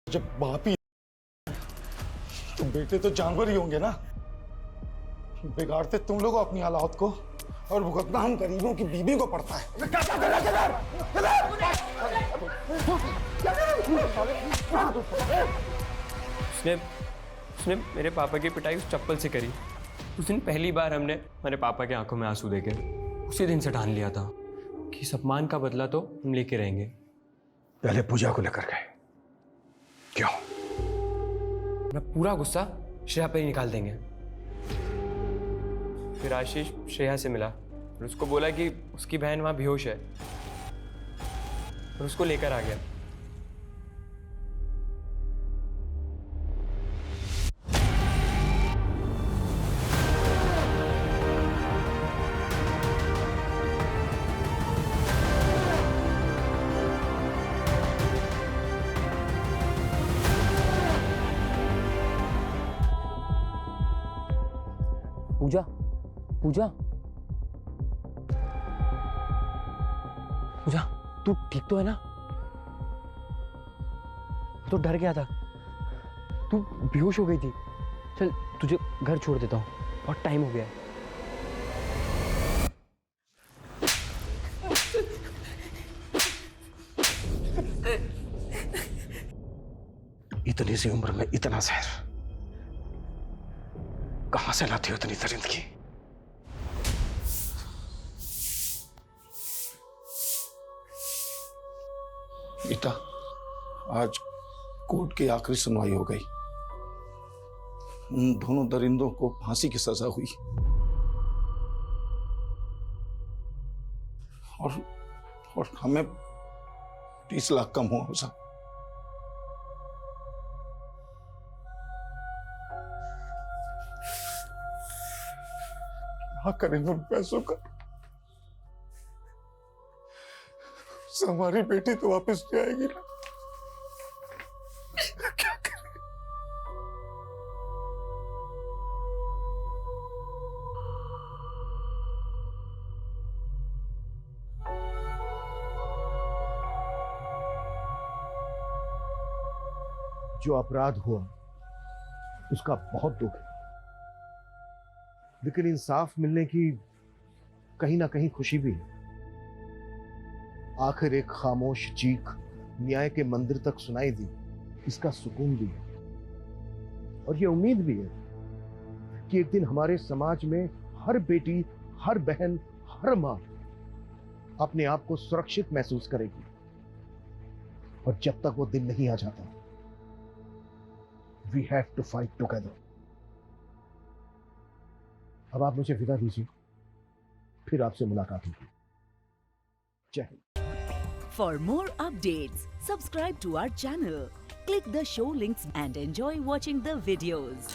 Speaker 13: जब बाप ही तो बेटे तो जानवर ही होंगे ना। बिगाड़ते तुम लोग अपनी हालात को, और भुगतना हम गरीबों की बीवी को पड़ता है। क्या कर रहा है केदार?
Speaker 15: उसने मेरे पापा की पिटाई उस चप्पल से करी। उस दिन पहली बार हमने मेरे पापा की आंखों में आंसू देखे। उसी दिन से ठान लिया था कि इस अपमान का बदला तो हम लेके रहेंगे।
Speaker 24: पहले पूजा को लेकर गए, क्यों?
Speaker 15: मैं पूरा गुस्सा श्रेया पर ही निकाल देंगे। फिर आशीष श्रेया से मिला और उसको बोला कि उसकी बहन वहां बेहोश है, और उसको लेकर आ गया। पूजा, पूजा, पूजा, तू ठीक तो है ना? तो डर गया था, तू बेहोश हो गई थी। चल तुझे घर छोड़ देता हूँ, बहुत टाइम हो गया है।
Speaker 24: इतनी सी उम्र में इतना जहर कहां से लाती हो इतनी दरिंदगी?
Speaker 13: बेटा, आज कोर्ट की आखिरी सुनवाई हो गई। उन दोनों दरिंदों को फांसी की सजा हुई, और हमें 30 लाख का मुआवजा। क्या करेंगे उन पैसों का? हमारी बेटी तो वापस नहीं आएगी ना। क्या करें?
Speaker 24: जो अपराध हुआ उसका बहुत दुख है, लेकिन इंसाफ मिलने की कहीं ना कहीं खुशी भी है। आखिर एक खामोश चीख न्याय के मंदिर तक सुनाई दी, इसका सुकून भी है। और ये उम्मीद भी है कि एक दिन हमारे समाज में हर बेटी, हर बहन, हर मां अपने आप को सुरक्षित महसूस करेगी। और जब तक वो दिन नहीं आ जाता, we have to fight together. अब आप मुझे विदा दीजिए, फिर आपसे मुलाकात होगी। जय Hind.
Speaker 3: For more updates, subscribe to our channel, click the show links and enjoy watching the videos.